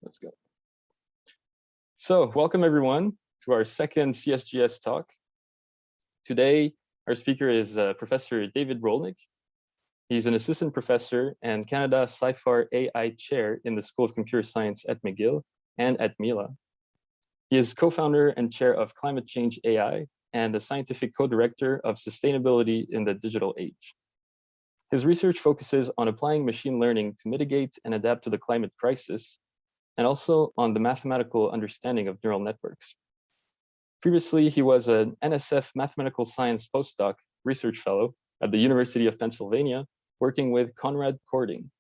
Let's go. So welcome everyone to our second CSGS talk. Today, our speaker is Professor David Rolnick. He's an assistant professor and Canada CIFAR AI chair in the School of Computer Science at McGill and at Mila. He is co-founder and chair of Climate Change AI and the scientific co-director of Sustainability in the Digital Age. His research focuses on applying machine learning to mitigate and adapt to the climate crisis, and also on the mathematical understanding of neural networks. Previously, he was an NSF mathematical science postdoc research fellow at the University of Pennsylvania, working with Konrad Körding.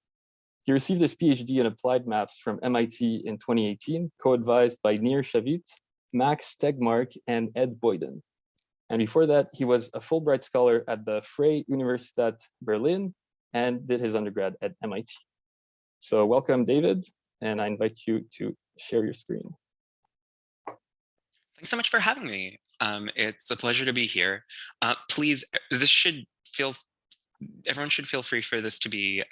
He received his PhD in applied maths from MIT in 2018, co-advised by Nir Shavit, Max Tegmark, and Ed Boyden. And before that, he was a Fulbright Scholar at the Freie Universität Berlin and did his undergrad at MIT. So welcome, David, and I invite you to share your screen. Thanks so much for having me. It's a pleasure to be here. Please, everyone should feel free for this to be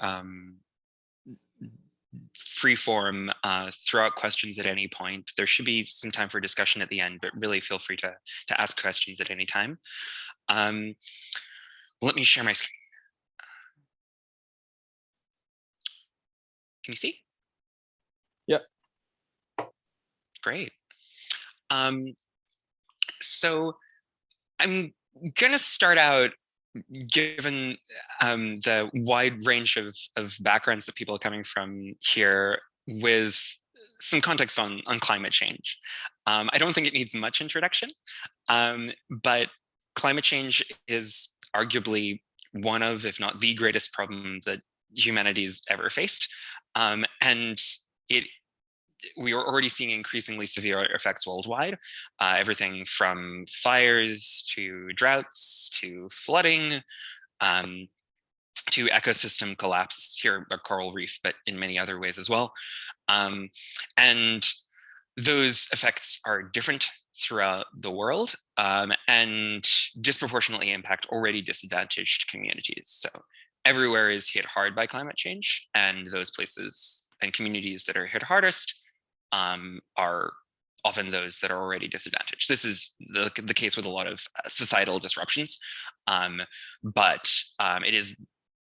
free form, throw out questions at any point. There should be some time for discussion at the end, but really feel free to ask questions at any time. Let me share my screen. Can you see? Yeah. Great. So I'm gonna start out, given the wide range of backgrounds that people are coming from here, with some context on climate change. I don't think it needs much introduction, but climate change is arguably one of, if not the greatest problem that humanity's ever faced. And we are already seeing increasingly severe effects worldwide, everything from fires to droughts to flooding to ecosystem collapse, here a coral reef, but in many other ways as well. And those effects are different throughout the world and disproportionately impact already disadvantaged communities. So everywhere is hit hard by climate change, and those places and communities that are hit hardest are often those that are already disadvantaged. This is the case with a lot of societal disruptions, but it is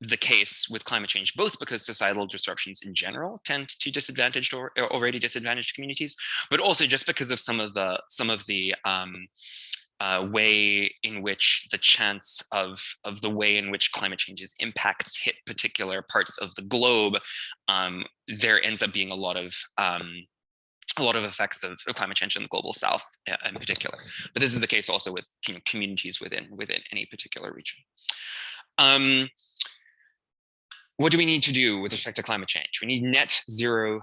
the case with climate change, both because societal disruptions in general tend to disadvantaged or already disadvantaged communities, but also just because of some of the way in which the chance of the way in which climate change's impacts hit particular parts of the globe, there ends up being a lot of effects of climate change in the global south in particular. But this is the case also with communities within any particular region. What do we need to do with respect to climate change? We need net zero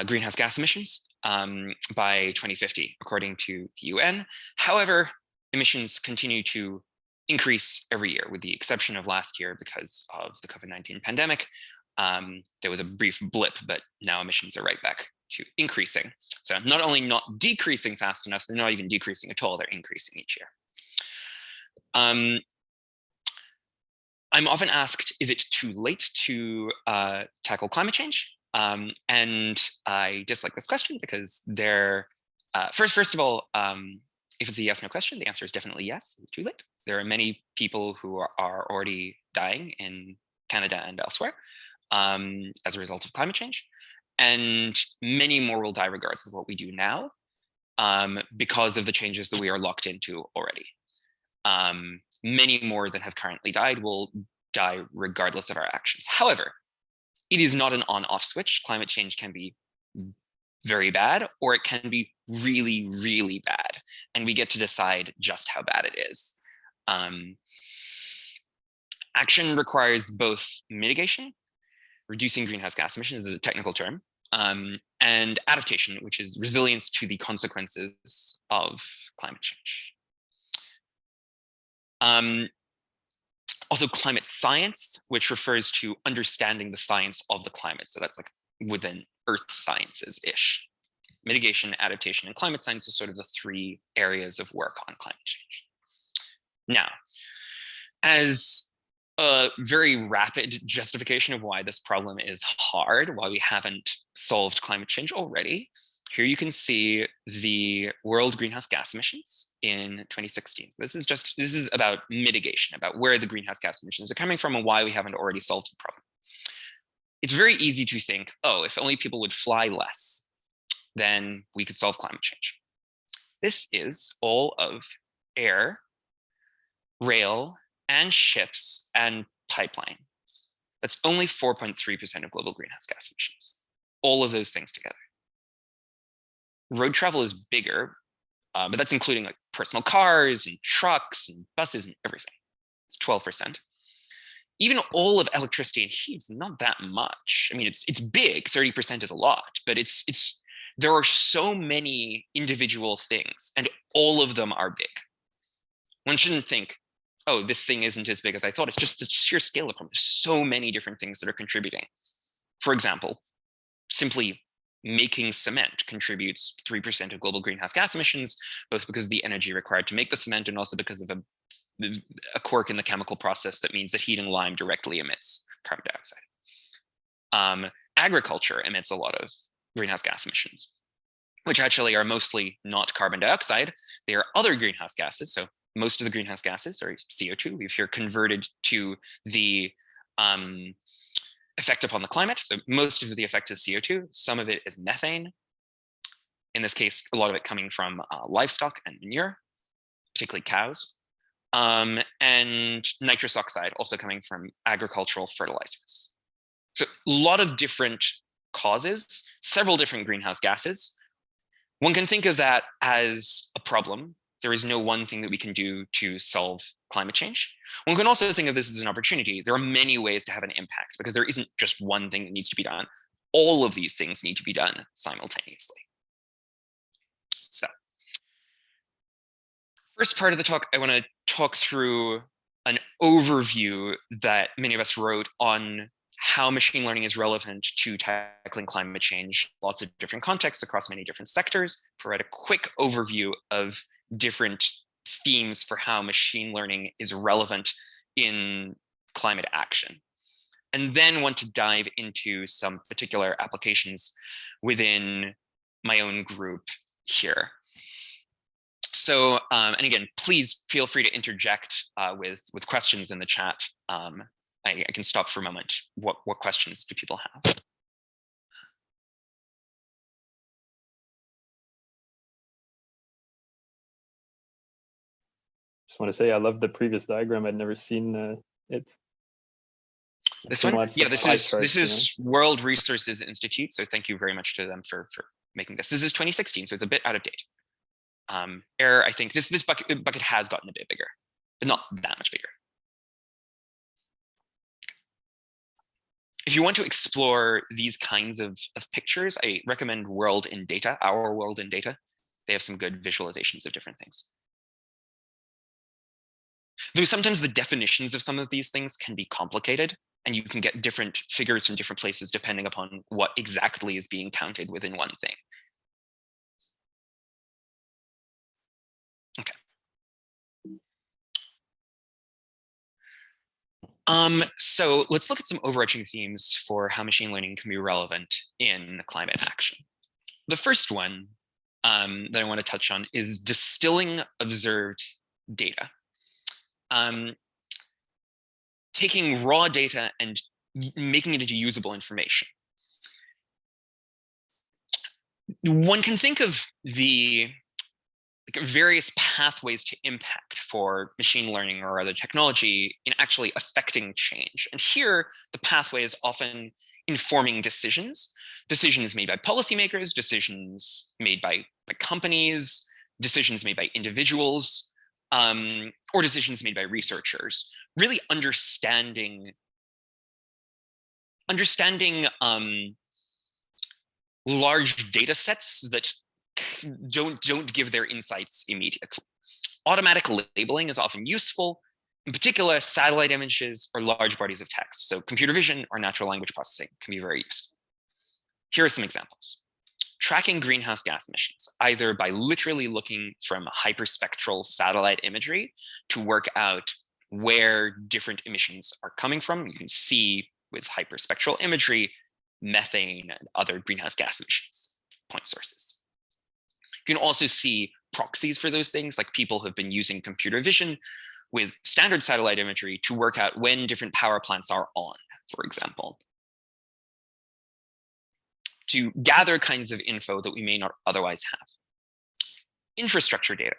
greenhouse gas emissions by 2050, according to the UN. However, emissions continue to increase every year, with the exception of last year because of the COVID-19 pandemic. There was a brief blip, but now emissions are right back to increasing. So not only not decreasing fast enough, they're not even decreasing at all, they're increasing each year. I'm often asked, is it too late to tackle climate change? And I dislike this question because first of all, if it's a yes, no question, the answer is definitely yes, it's too late. There are many people who are already dying in Canada and elsewhere as a result of climate change. And many more will die regardless of what we do now because of the changes that we are locked into already. Many more than have currently died will die regardless of our actions. However, it is not an on-off switch. Climate change can be very bad, or it can be really, really bad. And we get to decide just how bad it is. Action requires both mitigation, reducing greenhouse gas emissions is a technical term, and adaptation, which is resilience to the consequences of climate change. Also climate science, which refers to understanding the science of the climate. So that's like within earth sciences-ish. Mitigation, adaptation, and climate science is sort of the three areas of work on climate change. Now, as a very rapid justification of why this problem is hard, why we haven't solved climate change already. Here you can see the world greenhouse gas emissions in 2016. This is about mitigation, about where the greenhouse gas emissions are coming from and why we haven't already solved the problem. It's very easy to think, oh, if only people would fly less, then we could solve climate change. This is all of air, rail, and ships and pipelines. That's only 4.3% of global greenhouse gas emissions. All of those things together. Road travel is bigger, but that's including like personal cars and trucks and buses and everything. It's 12%. Even all of electricity and heat is not that much. I mean, it's big, 30% is a lot, but there are so many individual things and all of them are big. One shouldn't think, oh, this thing isn't as big as I thought. It's just the sheer scale of them. There's so many different things that are contributing. For example, simply making cement contributes 3% of global greenhouse gas emissions, both because of the energy required to make the cement and also because of a quirk in the chemical process that means that heating lime directly emits carbon dioxide. Agriculture emits a lot of greenhouse gas emissions, which actually are mostly not carbon dioxide. They are other greenhouse gases. So most of the greenhouse gases are CO2. We've here converted to the effect upon the climate. So most of the effect is CO2. Some of it is methane. In this case, a lot of it coming from livestock and manure, particularly cows. And nitrous oxide also coming from agricultural fertilizers. So a lot of different causes, several different greenhouse gases. One can think of that as a problem. There is no one thing that we can do to solve climate change. One can also think of this as an opportunity. There are many ways to have an impact because there isn't just one thing that needs to be done. All of these things need to be done simultaneously. So, first part of the talk, I want to talk through an overview that many of us wrote on how machine learning is relevant to tackling climate change, lots of different contexts across many different sectors, provide a quick overview of different themes for how machine learning is relevant in climate action. And then want to dive into some particular applications within my own group here. So, and again, please feel free to interject with questions in the chat. I can stop for a moment. What questions do people have? Just want to say I love the previous diagram. I'd never seen it. This one? Yeah, this is World Resources Institute. So thank you very much to them for making this. This is 2016, so it's a bit out of date. Error, I think this bucket has gotten a bit bigger, but not that much bigger. If you want to explore these kinds of pictures, I recommend World in Data, Our World in Data. They have some good visualizations of different things. Though sometimes the definitions of some of these things can be complicated, and you can get different figures from different places depending upon what exactly is being counted within one thing. Okay. So let's look at some overarching themes for how machine learning can be relevant in climate action. The first one that I want to touch on is distilling observed data. Taking raw data and making it into usable information. One can think of the various pathways to impact for machine learning or other technology in actually affecting change. And here, the pathway is often informing decisions made by policymakers, decisions made by companies, decisions made by individuals, or decisions made by researchers. Really understanding large data sets that don't give their insights immediately. Automatic labeling is often useful, in particular satellite images or large bodies of text. So computer vision or natural language processing can be very useful. Here are some examples. Tracking greenhouse gas emissions, either by literally looking from hyperspectral satellite imagery to work out where different emissions are coming from. You can see with hyperspectral imagery, methane and other greenhouse gas emissions, point sources. You can also see proxies for those things, like people have been using computer vision with standard satellite imagery to work out when different power plants are on, for example, to gather kinds of info that we may not otherwise have. Infrastructure data.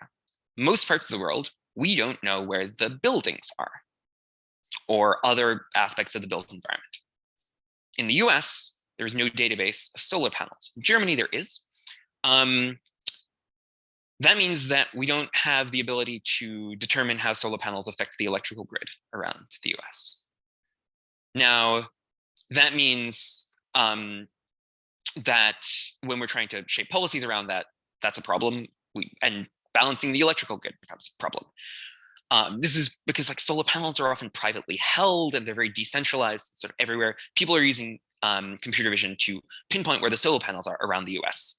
Most parts of the world, we don't know where the buildings are or other aspects of the built environment. In the US, there's no database of solar panels. In Germany, there is. That means that we don't have the ability to determine how solar panels affect the electrical grid around the US. Now, that means that when we're trying to shape policies around that, that's a problem. And balancing the electrical grid becomes a problem. This is because like solar panels are often privately held and they're very decentralized, sort of everywhere. People are using computer vision to pinpoint where the solar panels are around the US.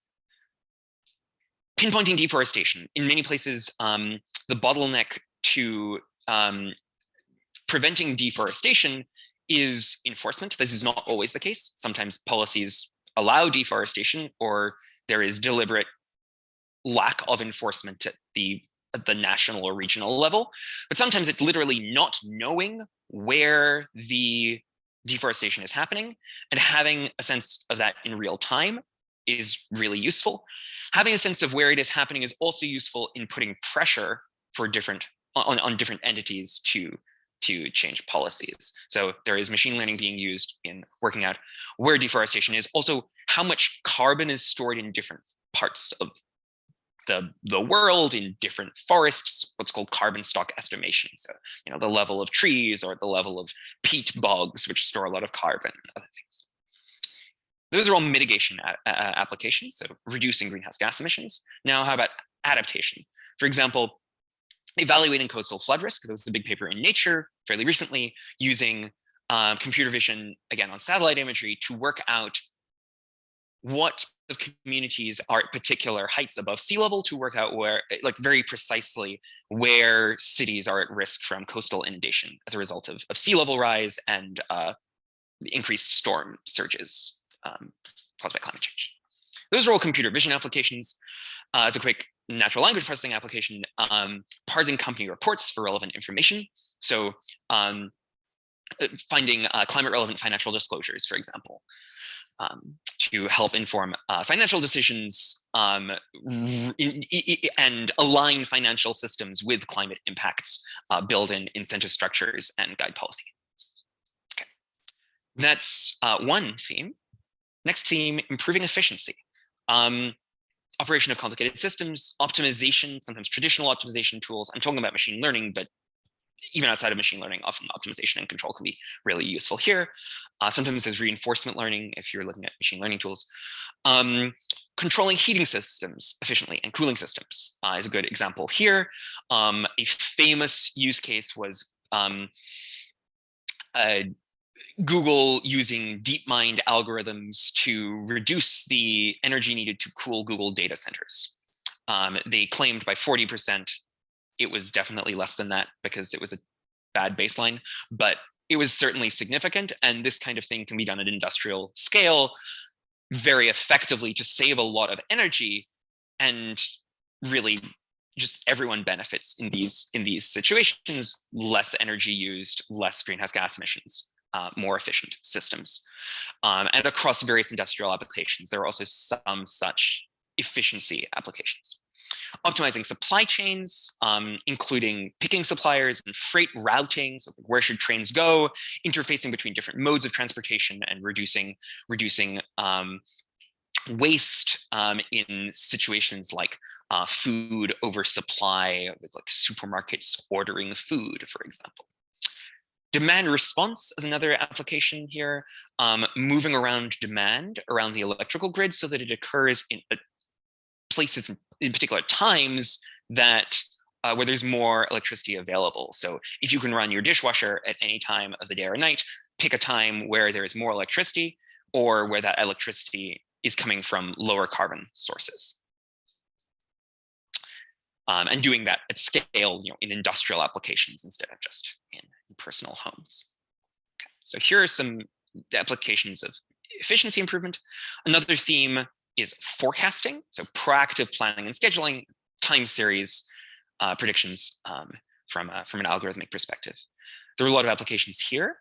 Pinpointing deforestation. In many places, the bottleneck to preventing deforestation is enforcement. This is not always the case. Sometimes policies allow deforestation or there is deliberate lack of enforcement at the national or regional level. But sometimes it's literally not knowing where the deforestation is happening and having a sense of that in real time is really useful. Having a sense of where it is happening is also useful in putting pressure for on different entities to change policies. So there is machine learning being used in working out where deforestation is, also how much carbon is stored in different parts of the world, in different forests, what's called carbon stock estimation. So, you know, the level of trees or the level of peat bogs, which store a lot of carbon and other things. Those are all mitigation applications, so reducing greenhouse gas emissions. Now, how about adaptation? For example, evaluating coastal flood risk. There was a big paper in Nature fairly recently using computer vision, again, on satellite imagery to work out what the communities are at particular heights above sea level to work out where, like very precisely, where cities are at risk from coastal inundation as a result of sea level rise and increased storm surges caused by climate change. Those are all computer vision applications. As a quick natural language processing application, parsing company reports for relevant information. So finding climate relevant financial disclosures, for example, to help inform financial decisions and align financial systems with climate impacts, build in incentive structures and guide policy. Okay. That's one theme. Next theme, improving efficiency. Operation of complicated systems, optimization, sometimes traditional optimization tools. I'm talking about machine learning, but even outside of machine learning, often optimization and control can be really useful here. Sometimes there's reinforcement learning if you're looking at machine learning tools. Controlling heating systems efficiently and cooling systems is a good example here. A famous use case was Google using DeepMind algorithms to reduce the energy needed to cool Google data centers. They claimed by 40%. It was definitely less than that because it was a bad baseline, but it was certainly significant. And this kind of thing can be done at industrial scale very effectively to save a lot of energy, and really just everyone benefits in these situations. Less energy used, less greenhouse gas emissions, more efficient systems. And across various industrial applications, there are also some such efficiency applications. Optimizing supply chains, including picking suppliers and freight routing, so where should trains go, interfacing between different modes of transportation, and reducing waste in situations like food oversupply, with like supermarkets ordering food, for example. Demand response is another application here, moving around demand around the electrical grid so that it occurs in places, in particular times, that where there's more electricity available. So if you can run your dishwasher at any time of the day or night, pick a time where there is more electricity or where that electricity is coming from lower carbon sources. and doing that at scale, in industrial applications instead of just in personal homes. Okay. So here are some applications of efficiency improvement. Another theme is forecasting, so proactive planning and scheduling, time series predictions from an algorithmic perspective. There are a lot of applications here.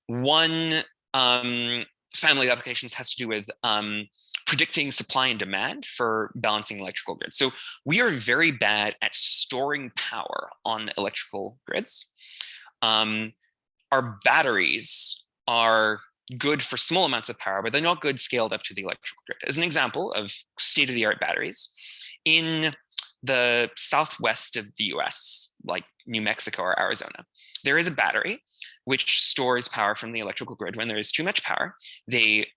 One family of applications has to do with predicting supply and demand for balancing electrical grids. So we are very bad at storing power on electrical grids. Our batteries are good for small amounts of power, but they're not good scaled up to the electrical grid. As an example of state-of-the-art batteries, in the southwest of the US, like New Mexico or Arizona, there is a battery which stores power from the electrical grid. When there is too much power, they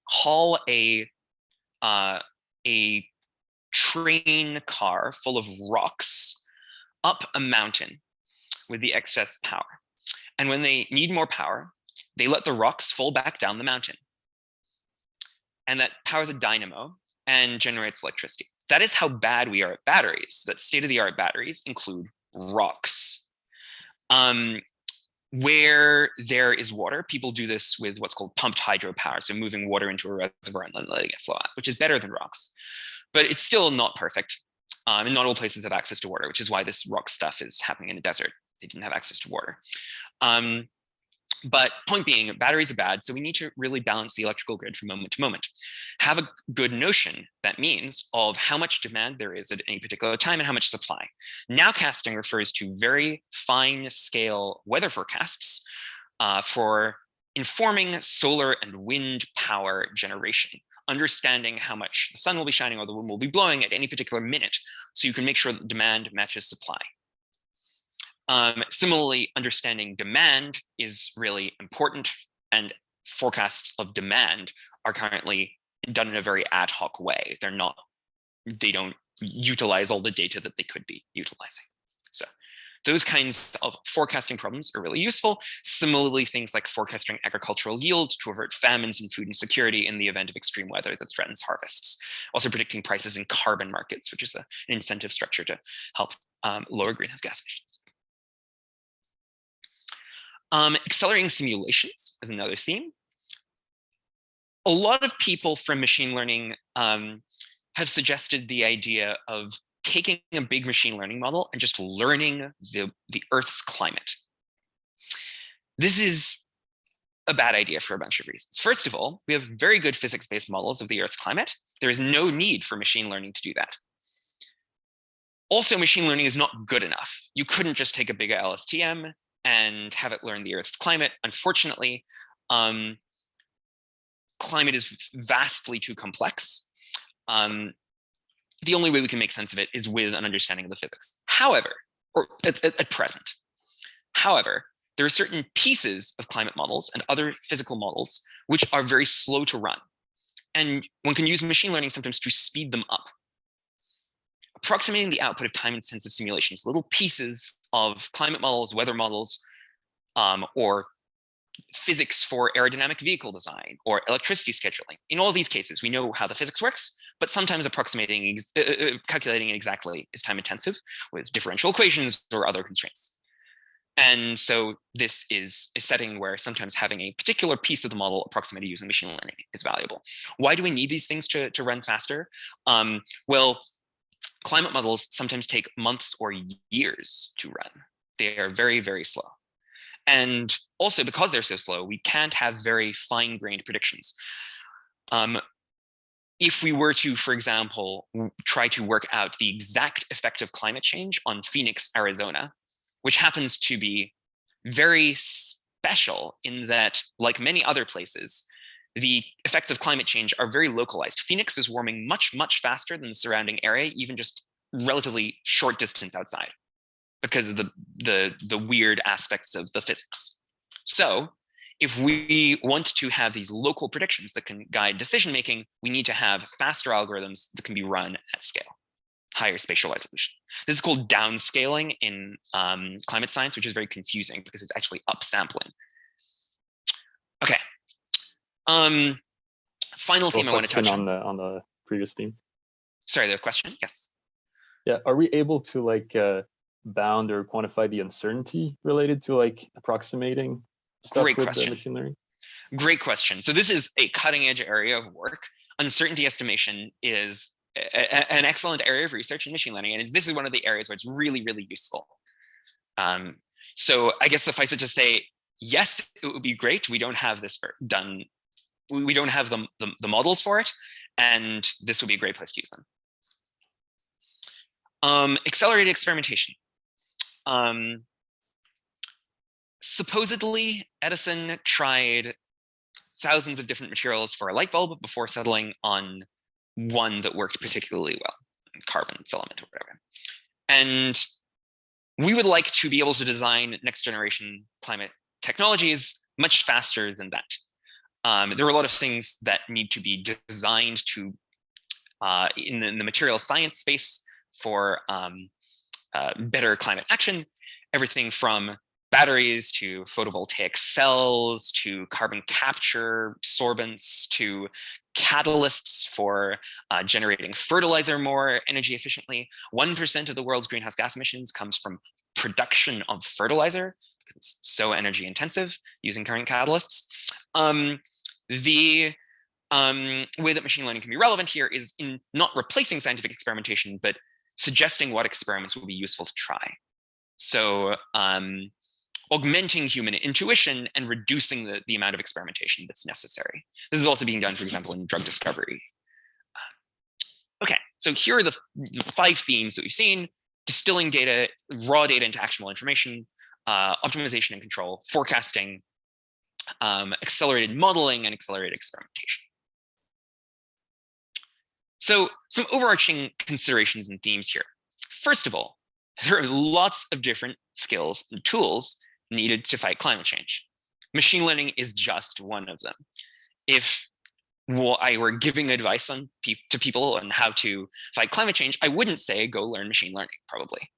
haul a train car full of rocks up a mountain with the excess power. And when they need more power, they let the rocks fall back down the mountain. And that powers a dynamo and generates electricity. That is how bad we are at batteries. That state-of-the-art batteries include rocks. Where there is water, people do this with what's called pumped hydropower, so moving water into a reservoir and then letting it flow out, which is better than rocks. But it's still not perfect. And not all places have access to water, which is why this rock stuff is happening in a desert. They didn't have access to water. But point being, batteries are bad, so we need to really balance the electrical grid from moment to moment. Have a good notion, that means, of how much demand there is at any particular time and how much supply. Nowcasting refers to very fine scale weather forecasts for informing solar and wind power generation, understanding how much the sun will be shining or the wind will be blowing at any particular minute, so you can make sure that demand matches supply. Similarly, understanding demand is really important, and forecasts of demand are currently done in a very ad hoc way. They don't utilize all the data that they could be utilizing. So those kinds of forecasting problems are really useful. Similarly, things like forecasting agricultural yield to avert famines and food insecurity in the event of extreme weather that threatens harvests. Also predicting prices in carbon markets, which is an incentive structure to help lower greenhouse gas emissions. Accelerating simulations is another theme. A lot of people from machine learning have suggested the idea of taking a big machine learning model and just learning the Earth's climate. This is a bad idea for a bunch of reasons. First of all, we have very good physics-based models of the Earth's climate. There is no need for machine learning to do that. Also, machine learning is not good enough. You couldn't just take a big LSTM and have it learn the Earth's climate. Unfortunately, climate is vastly too complex. The only way we can make sense of it is with an understanding of the physics. However, or at present, however, there are certain pieces of climate models and other physical models which are very slow to run. And one can use machine learning sometimes to speed them up. Approximating the output of time-intensive simulations, little pieces of climate models, weather models, or physics for aerodynamic vehicle design or electricity scheduling. In all these cases, we know how the physics works, but sometimes calculating it exactly is time-intensive with differential equations or other constraints. And so this is a setting where sometimes having a particular piece of the model approximated using machine learning is valuable. Why do we need these things to run faster? Well, climate models sometimes take months or years to run. They are very, very slow. And also because they're so slow, we can't have very fine-grained predictions. If we were to, for example, try to work out the exact effect of climate change on Phoenix, Arizona, which happens to be very special in that, like many other places, the effects of climate change are very localized. Phoenix is warming much, much faster than the surrounding area, even just relatively short distance outside, because of the weird aspects of the physics. So if we want to have these local predictions that can guide decision-making, we need to have faster algorithms that can be run at scale, higher spatial resolution. This is called downscaling in climate science, which is very confusing because it's actually upsampling. Okay. Final theme I want to touch on the previous theme. Sorry, the question? Yes. Yeah, are we able to like bound or quantify the uncertainty related to like approximating stuff Great with question. machine learning? Great question. So this is a cutting edge area of work. Uncertainty estimation is an excellent area of research in machine learning, and this is one of the areas where it's really, really useful. So I guess suffice it to say, yes, it would be great. We don't have this done. We don't have the models for it, and this would be a great place to use them. Accelerated experimentation. Supposedly, Edison tried thousands of different materials for a light bulb before settling on one that worked particularly well, carbon filament or whatever. And we would like to be able to design next generation climate technologies much faster than that. There are a lot of things that need to be designed to in the material science space for better climate action, everything from batteries to photovoltaic cells to carbon capture sorbents to catalysts for generating fertilizer more energy efficiently. 1% of the world's greenhouse gas emissions comes from production of fertilizer because it's so energy intensive using current catalysts. The way that machine learning can be relevant here is in not replacing scientific experimentation, but suggesting what experiments will be useful to try. So augmenting human intuition and reducing the amount of experimentation that's necessary. This is also being done, for example, in drug discovery. Okay, so here are the 5 themes that we've seen: distilling data, raw data into actionable information, optimization and control, forecasting, accelerated modeling, and accelerated experimentation. So some overarching considerations and themes here. First of all, there are lots of different skills and tools needed to fight climate change. Machine learning is just one of them. If I were giving advice to people on how to fight climate change, I wouldn't say go learn machine learning, probably.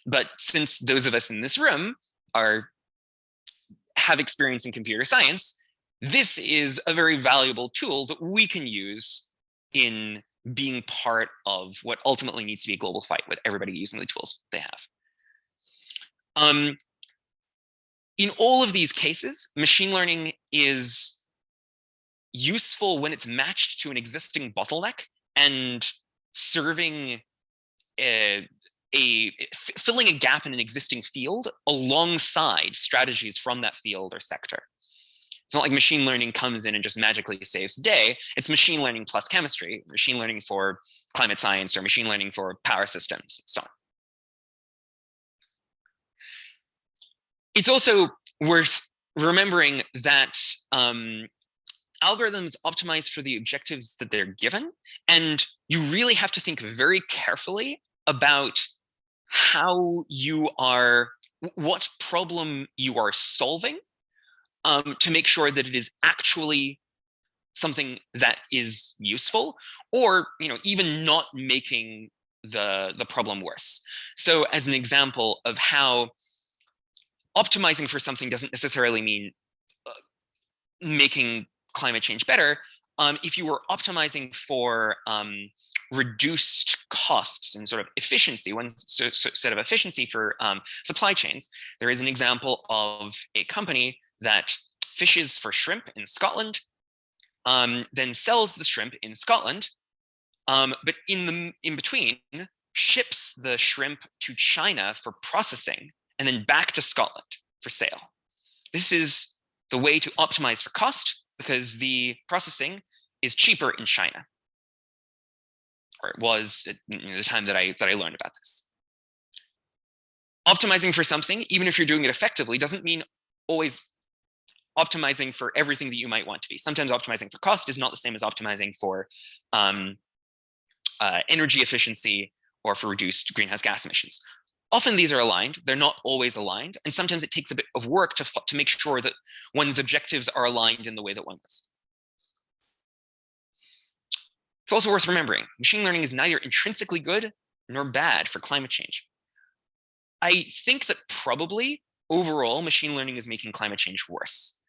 But since those of us in this room have experience in computer science, this is a very valuable tool that we can use in being part of what ultimately needs to be a global fight with everybody using the tools they have. In all of these cases, machine learning is useful when it's matched to an existing bottleneck and serving filling a gap in an existing field alongside strategies from that field or sector. It's not like machine learning comes in and just magically saves the day. It's machine learning plus chemistry, machine learning for climate science, or machine learning for power systems, and so on. It's also worth remembering that algorithms optimize for the objectives that they're given, and you really have to think very carefully about what problem you are solving to make sure that it is actually something that is useful, or even not making the problem worse. So as an example of how optimizing for something doesn't necessarily mean making climate change better. If you were optimizing for reduced costs and sort of efficiency, one set of efficiency for supply chains, there is an example of a company that fishes for shrimp in Scotland, then sells the shrimp in Scotland, but in between ships the shrimp to China for processing and then back to Scotland for sale. This is the way to optimize for cost because the processing is cheaper in China, or it was at the time that I learned about this. Optimizing for something, even if you're doing it effectively, doesn't mean always optimizing for everything that you might want to be. Sometimes optimizing for cost is not the same as optimizing for energy efficiency or for reduced greenhouse gas emissions. Often these are aligned, they're not always aligned, and sometimes it takes a bit of work to make sure that one's objectives are aligned in the way that one was. It's also worth remembering, machine learning is neither intrinsically good nor bad for climate change. I think that probably overall machine learning is making climate change worse.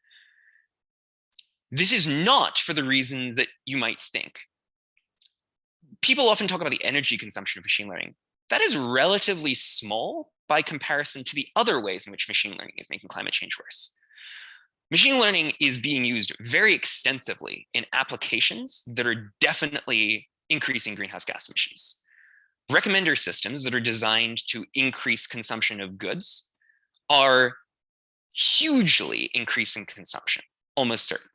This is not for the reason that you might think. People often talk about the energy consumption of machine learning. that is relatively small by comparison to the other ways in which machine learning is making climate change worse. Machine learning is being used very extensively in applications that are definitely increasing greenhouse gas emissions. Recommender systems that are designed to increase consumption of goods are hugely increasing consumption, almost certainly.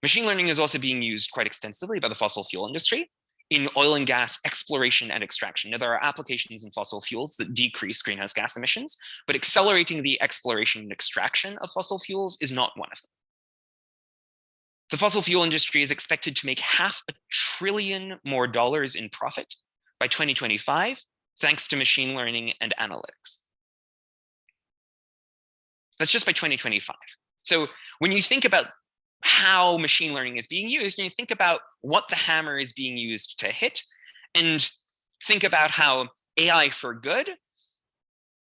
Machine learning is also being used quite extensively by the fossil fuel industry in oil and gas exploration and extraction. Now, there are applications in fossil fuels that decrease greenhouse gas emissions, but accelerating the exploration and extraction of fossil fuels is not one of them. The fossil fuel industry is expected to make $500 billion more in profit by 2025, thanks to machine learning and analytics. That's just by 2025. So when you think about how machine learning is being used, and you think about what the hammer is being used to hit, and think about how AI for good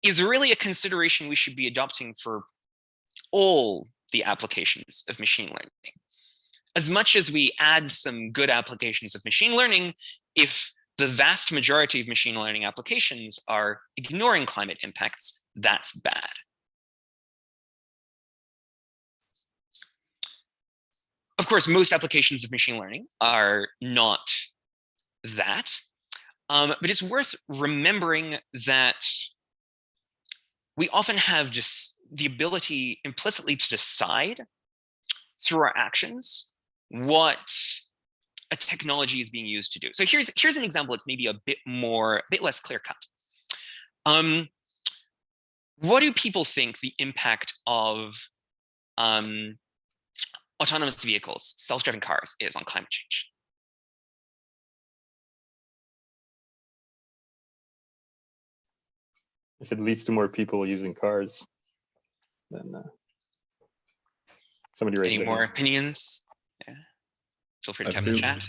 is really a consideration we should be adopting for all the applications of machine learning. As much as we add some good applications of machine learning, if the vast majority of machine learning applications are ignoring climate impacts, that's bad. Of course, most applications of machine learning are not that, but it's worth remembering that we often have just the ability implicitly to decide through our actions what a technology is being used to do. So here's an example that's maybe a bit less clear cut. What do people think the impact of autonomous vehicles, self-driving cars, is on climate change? If it leads to more people using cars, then somebody raise Any more opinions? Yeah. Feel free to type in the chat.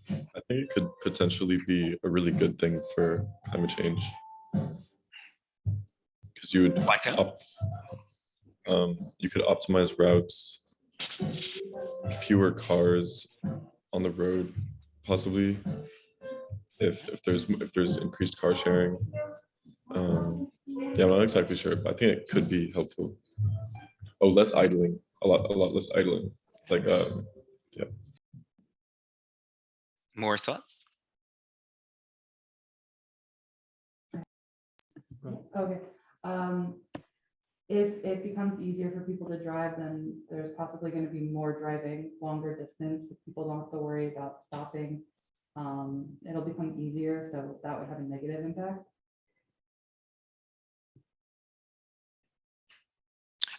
I think it could potentially be a really good thing for climate change, because you would you could optimize routes, fewer cars on the road, possibly if there's increased car sharing. Yeah, I'm not exactly sure, but I think it could be helpful. Oh, less idling, a lot less idling. Like yeah. More thoughts? Okay. If it becomes easier for people to drive, then there's possibly going to be more driving longer distance. If people don't have to worry about stopping, it'll become easier. So that would have a negative impact.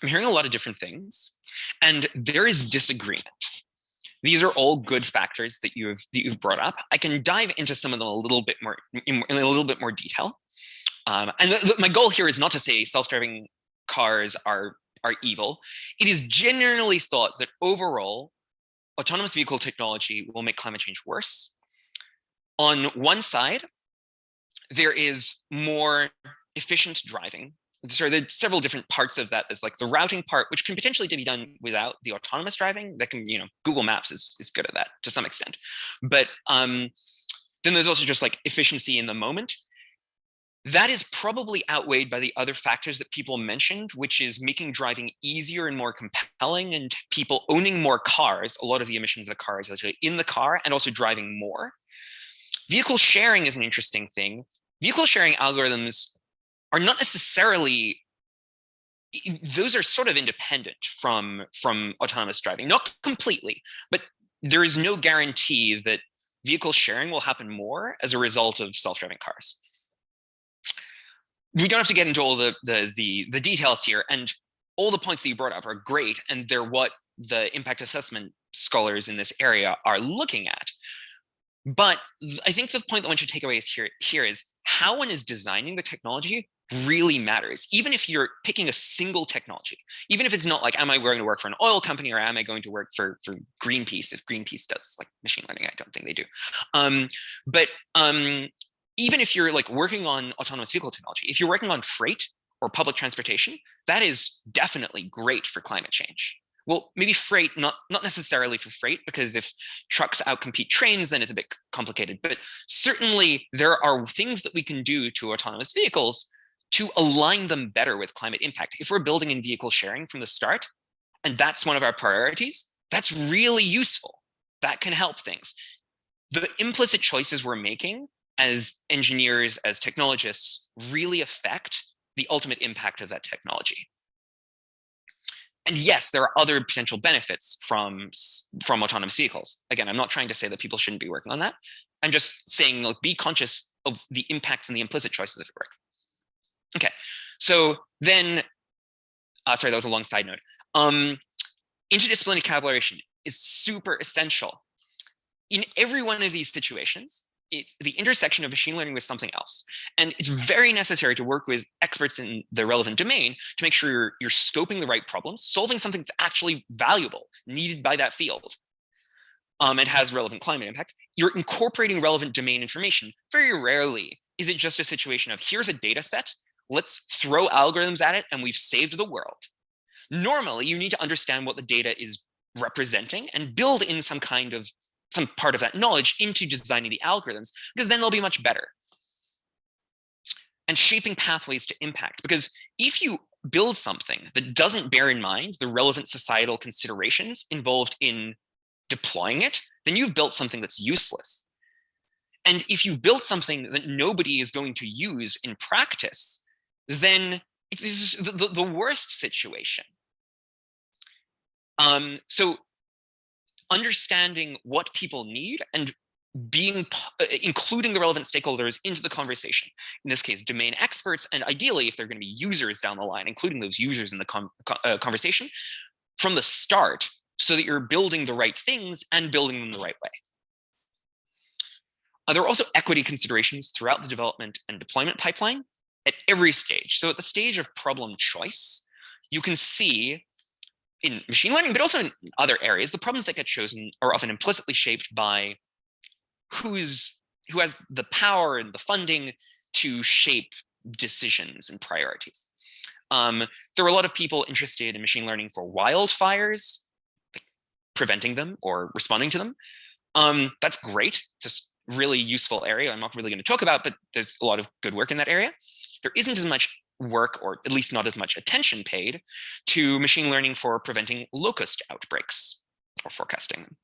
I'm hearing a lot of different things, and there is disagreement. These are all good factors that you've brought up. I can dive into some of them a little bit more in a little bit more detail. And my goal here is not to say self-driving cars are evil. It is generally thought that overall, autonomous vehicle technology will make climate change worse. On one side, there is more efficient driving. So there are several different parts of that. There's like the routing part, which can potentially be done without the autonomous driving. That can, Google Maps is good at that to some extent. But then there's also just like efficiency in the moment. That is probably outweighed by the other factors that people mentioned, which is making driving easier and more compelling, and people owning more cars. A lot of the emissions of a car is actually in the car, and also driving more. Vehicle sharing is an interesting thing. Vehicle sharing algorithms are not necessarily, those are sort of independent from autonomous driving, not completely, but there is no guarantee that vehicle sharing will happen more as a result of self-driving cars. We don't have to get into all the details here, and all the points that you brought up are great, and they're what the impact assessment scholars in this area are looking at. But I think the point that one should take away here is how one is designing the technology really matters. Even if you're picking a single technology, even if it's not like, am I going to work for an oil company, or am I going to work for Greenpeace? If Greenpeace does like machine learning, I don't think they do. Even if you're like working on autonomous vehicle technology, if you're working on freight or public transportation, that is definitely great for climate change. Well, maybe freight, not necessarily for freight, because if trucks outcompete trains, then it's a bit complicated. But certainly there are things that we can do to autonomous vehicles to align them better with climate impact. If we're building in vehicle sharing from the start, and that's one of our priorities, that's really useful. That can help things. The implicit choices we're making as engineers, as technologists, really affect the ultimate impact of that technology. And yes, there are other potential benefits from autonomous vehicles. Again, I'm not trying to say that people shouldn't be working on that. I'm just saying, like, be conscious of the impacts and the implicit choices of your work. Okay, so then, sorry, that was a long side note. Interdisciplinary collaboration is super essential. In every one of these situations, it's the intersection of machine learning with something else. And it's very necessary to work with experts in the relevant domain to make sure you're scoping the right problems, solving something that's actually valuable, needed by that field, and has relevant climate impact. You're incorporating relevant domain information. Very rarely is it just a situation of, here's a data set, let's throw algorithms at it, and we've saved the world. Normally, you need to understand what the data is representing and build in some part of that knowledge into designing the algorithms, because then they'll be much better. And shaping pathways to impact, because if you build something that doesn't bear in mind the relevant societal considerations involved in deploying it, then you've built something that's useless. And if you've built something that nobody is going to use in practice, then it's the worst situation. So understanding what people need and including the relevant stakeholders into the conversation. In this case, domain experts, and ideally, if they're going to be users down the line, including those users in the conversation from the start, so that you're building the right things and building them the right way. There are also equity considerations throughout the development and deployment pipeline at every stage. So at the stage of problem choice, you can see in machine learning, but also in other areas, the problems that get chosen are often implicitly shaped by who has the power and the funding to shape decisions and priorities. There are a lot of people interested in machine learning for wildfires, like preventing them or responding to them. That's great. It's a really useful area I'm not really going to talk about, but there's a lot of good work in that area. There isn't as much work, or at least not as much attention paid, to machine learning for preventing locust outbreaks or forecasting them.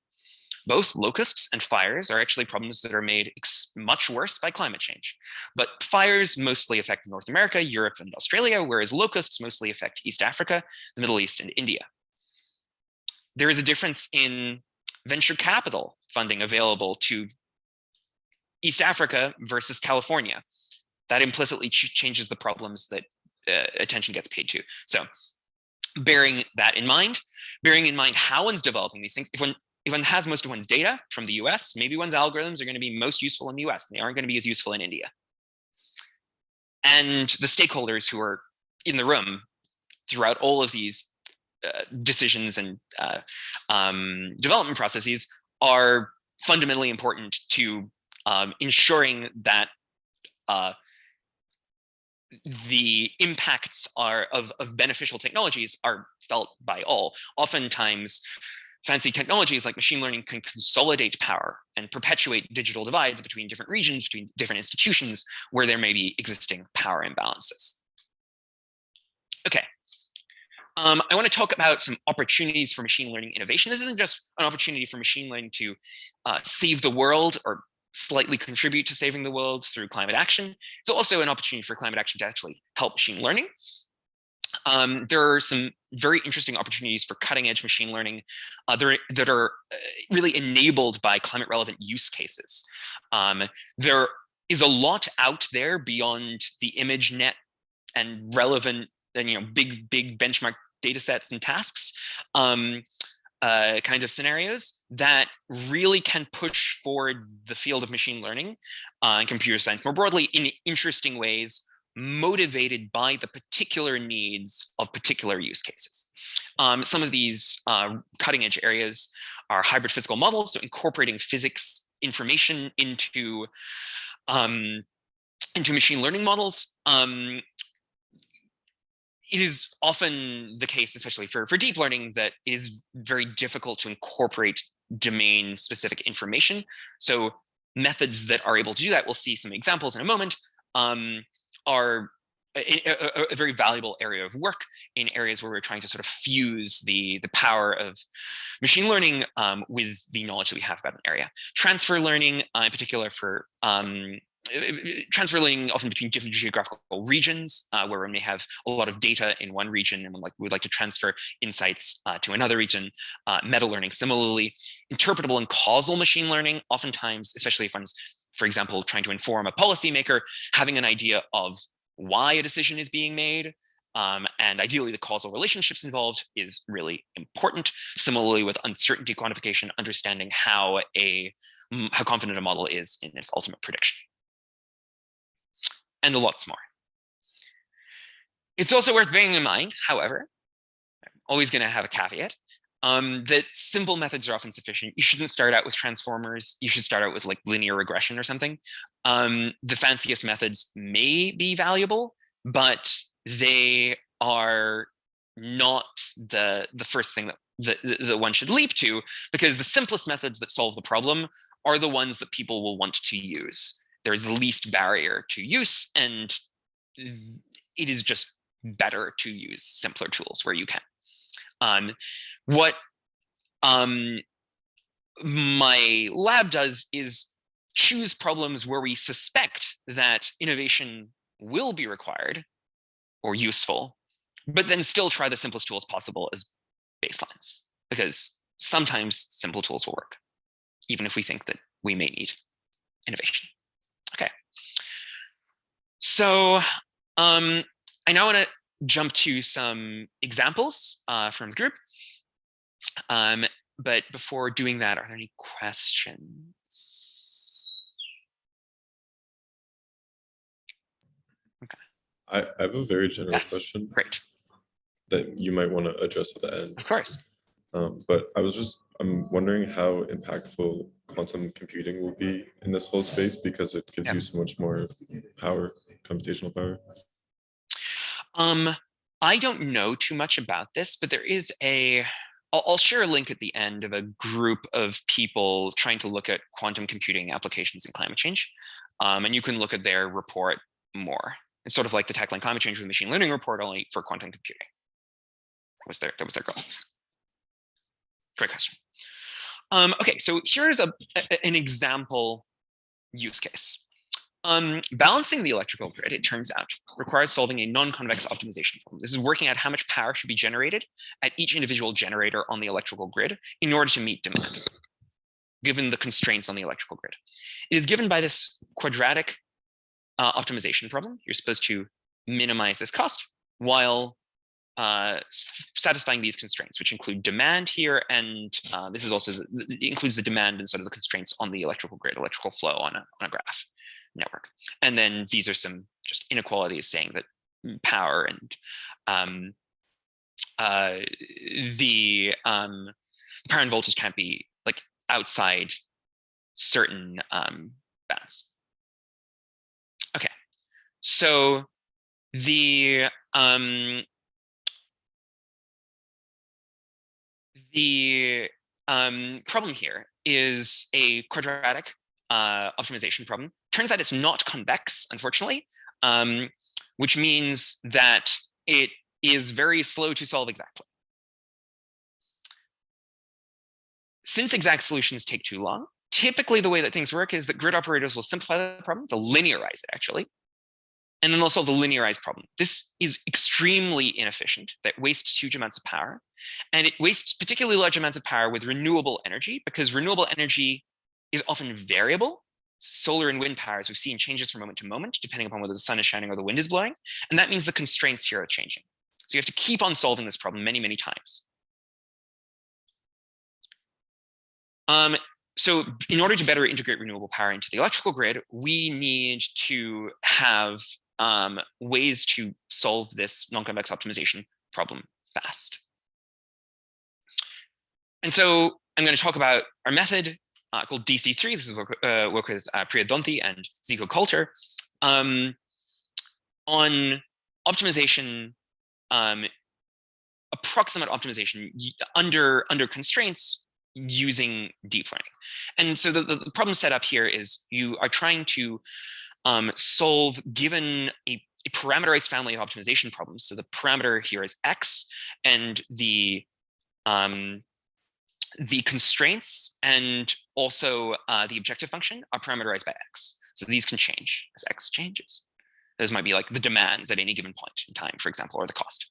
Both locusts and fires are actually problems that are made much worse by climate change. But fires mostly affect North America, Europe, and Australia, whereas locusts mostly affect East Africa, the Middle East, and India. There is a difference in venture capital funding available to East Africa versus California. That implicitly changes the problems that attention gets paid to. So bearing that in mind, bearing in mind how one's developing these things, if one has most of one's data from the US, maybe one's algorithms are going to be most useful in the US, and they aren't going to be as useful in India. And the stakeholders who are in the room throughout all of these decisions and development processes are fundamentally important to ensuring that the impacts of beneficial technologies are felt by all. Oftentimes, fancy technologies like machine learning can consolidate power and perpetuate digital divides between different regions, between different institutions where there may be existing power imbalances. Okay. I want to talk about some opportunities for machine learning innovation. This isn't just an opportunity for machine learning to save the world or slightly contribute to saving the world through climate action. It's also an opportunity for climate action to actually help machine learning. There are some very interesting opportunities for cutting edge machine learning that are really enabled by climate relevant use cases. There is a lot out there beyond the ImageNet and relevant and big benchmark data sets and tasks kind of scenarios that really can push forward the field of machine learning and computer science more broadly in interesting ways, motivated by the particular needs of particular use cases. Some of these cutting edge areas are hybrid physical models, so incorporating physics information into machine learning models. it is often the case, especially for deep learning, that it is very difficult to incorporate domain-specific information. So methods that are able to do that, we'll see some examples in a moment, are a very valuable area of work in areas where we're trying to sort of fuse the power of machine learning with the knowledge that we have about an area. Transfer learning, in particular for transfer learning often between different geographical regions, where we may have a lot of data in one region and we'd like to transfer insights to another region. Meta learning similarly. Interpretable and causal machine learning, oftentimes, especially if one's, for example, trying to inform a policymaker, having an idea of why a decision is being made, and ideally the causal relationships involved is really important. Similarly with uncertainty quantification, understanding how confident a model is in its ultimate prediction. And lots more. It's also worth bearing in mind, however, I'm always going to have a caveat, that simple methods are often sufficient. You shouldn't start out with transformers. You should start out with like linear regression or something. The fanciest methods may be valuable, but they are not the first thing that one should leap to, because the simplest methods that solve the problem are the ones that people will want to use. There's the least barrier to use, and it is just better to use simpler tools where you can. What my lab does is choose problems where we suspect that innovation will be required or useful, but then still try the simplest tools possible as baselines, because sometimes simple tools will work, even if we think that we may need innovation. Okay. So I now want to jump to some examples from the group. But before doing that, are there any questions? Okay. I have a very general question. Great. That you might want to address at the end. Of course. But I'm wondering how impactful quantum computing will be in this whole space, because it gives you so much more power, computational power. I don't know too much about this, but there is I'll share a link at the end of a group of people trying to look at quantum computing applications in climate change. And you can look at their report more. It's sort of like the Tackling Climate Change with Machine Learning report, only for quantum computing. That was their goal. Great question. Okay, so here's an example use case. Balancing the electrical grid, it turns out, requires solving a non-convex optimization problem. This is working out how much power should be generated at each individual generator on the electrical grid in order to meet demand, given the constraints on the electrical grid. It is given by this quadratic optimization problem. You're supposed to minimize this cost while satisfying these constraints, which include demand here, and this is also includes the demand and sort of the constraints on the electrical grid, electrical flow on a graph network. And then these are some just inequalities saying that power and the power and voltage can't be like outside certain bounds. Okay, so the problem here is a quadratic optimization problem. Turns out it's not convex, unfortunately, which means that it is very slow to solve exactly. Since exact solutions take too long, typically the way that things work is that grid operators will simplify the problem, they'll linearize it actually, and then they'll solve the linearized problem. This is extremely inefficient, that wastes huge amounts of power, and it wastes particularly large amounts of power with renewable energy, because renewable energy is often variable. Solar and wind power, as we've seen, changes from moment to moment, depending upon whether the sun is shining or the wind is blowing. And that means the constraints here are changing. So you have to keep on solving this problem many, many times. So in order to better integrate renewable power into the electrical grid, we need to have ways to solve this non-convex optimization problem fast. And so I'm going to talk about our method called DC3. This is work with Priya Donti and Zico Coulter on optimization approximate optimization under constraints using deep learning. And so the problem set up here is you are trying to solve, given a parameterized family of optimization problems. So the parameter here is X, and the constraints and also the objective function are parameterized by X. So these can change as X changes. Those might be like the demands at any given point in time, for example, or the cost.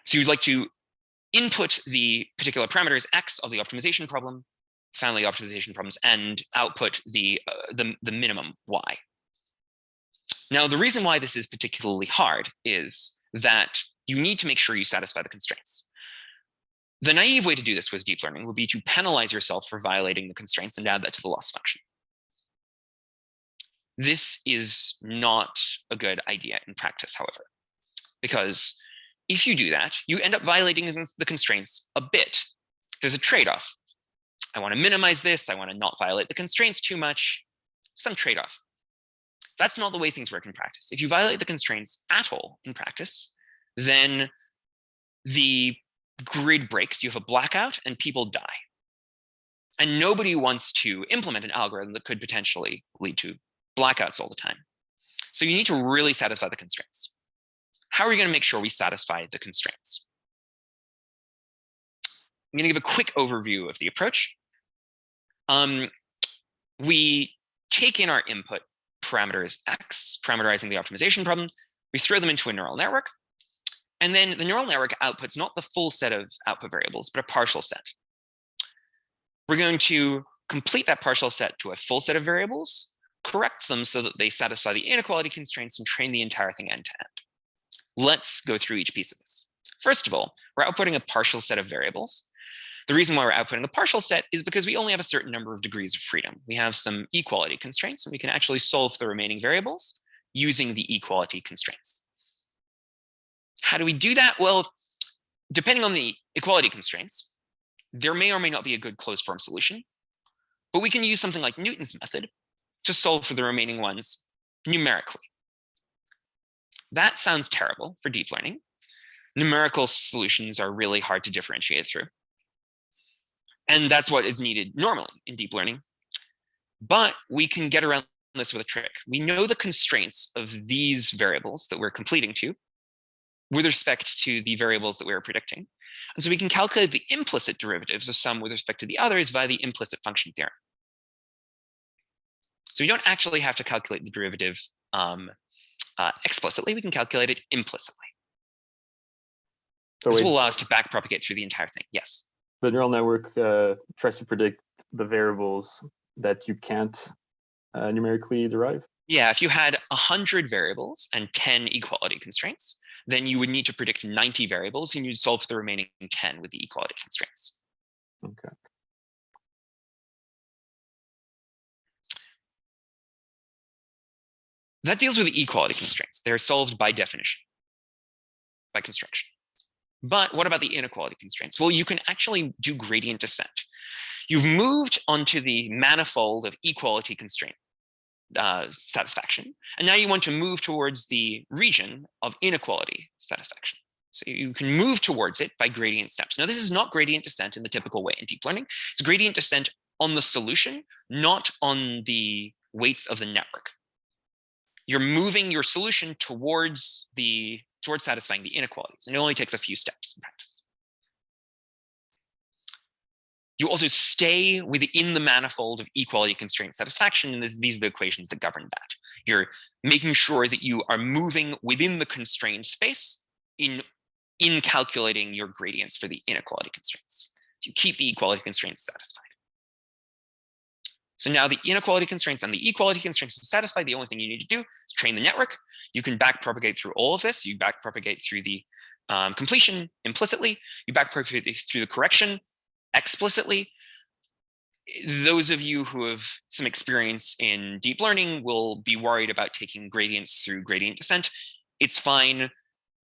So you'd like to input the particular parameters X of the optimization problem, family optimization problems, and output the minimum Y. Now, the reason why this is particularly hard is that you need to make sure you satisfy the constraints. The naive way to do this with deep learning would be to penalize yourself for violating the constraints and add that to the loss function. This is not a good idea in practice, however, because if you do that, you end up violating the constraints a bit. There's a trade-off. I want to minimize this. I want to not violate the constraints too much. Some trade-off. That's not the way things work in practice. If you violate the constraints at all in practice, then the grid breaks, you have a blackout, and people die. And nobody wants to implement an algorithm that could potentially lead to blackouts all the time. So you need to really satisfy the constraints. How are we going to make sure we satisfy the constraints? I'm going to give a quick overview of the approach. We take in our input parameters X, parameterizing the optimization problem. We throw them into a neural network. And then the neural network outputs not the full set of output variables, but a partial set. We're going to complete that partial set to a full set of variables, correct them so that they satisfy the inequality constraints, and train the entire thing end to end. Let's go through each piece of this. First of all, we're outputting a partial set of variables. The reason why we're outputting a partial set is because we only have a certain number of degrees of freedom. We have some equality constraints, and we can actually solve the remaining variables using the equality constraints. How do we do that? Well, depending on the equality constraints, there may or may not be a good closed form solution, but we can use something like Newton's method to solve for the remaining ones numerically. That sounds terrible for deep learning. Numerical solutions are really hard to differentiate through. And that's what is needed normally in deep learning. But we can get around this with a trick. We know the constraints of these variables that we're completing to with respect to the variables that we are predicting. And so we can calculate the implicit derivatives of some with respect to the others via the implicit function theorem. So we don't actually have to calculate the derivative explicitly. We can calculate it implicitly. So this will allow us to backpropagate through the entire thing. Yes. The neural network tries to predict the variables that you can't numerically derive? Yeah, if you had 100 variables and 10 equality constraints, then you would need to predict 90 variables, and you'd solve for the remaining 10 with the equality constraints. Okay. That deals with the equality constraints. They're solved by definition, by construction. But what about the inequality constraints? Well, you can actually do gradient descent. You've moved onto the manifold of equality constraint satisfaction, and now you want to move towards the region of inequality satisfaction. So you can move towards it by gradient steps. Now, this is not gradient descent in the typical way in deep learning. It's gradient descent on the solution, not on the weights of the network. You're moving your solution towards satisfying the inequalities, and it only takes a few steps in practice. You also stay within the manifold of equality constraint satisfaction, and these are the equations that govern that. You're making sure that you are moving within the constrained space in calculating your gradients for the inequality constraints. So you keep the equality constraints satisfied. So now the inequality constraints and the equality constraints are satisfied. The only thing you need to do is train the network. You can backpropagate through all of this. You backpropagate through the completion implicitly. You backpropagate through the correction explicitly. Those of you who have some experience in deep learning will be worried about taking gradients through gradient descent. It's fine.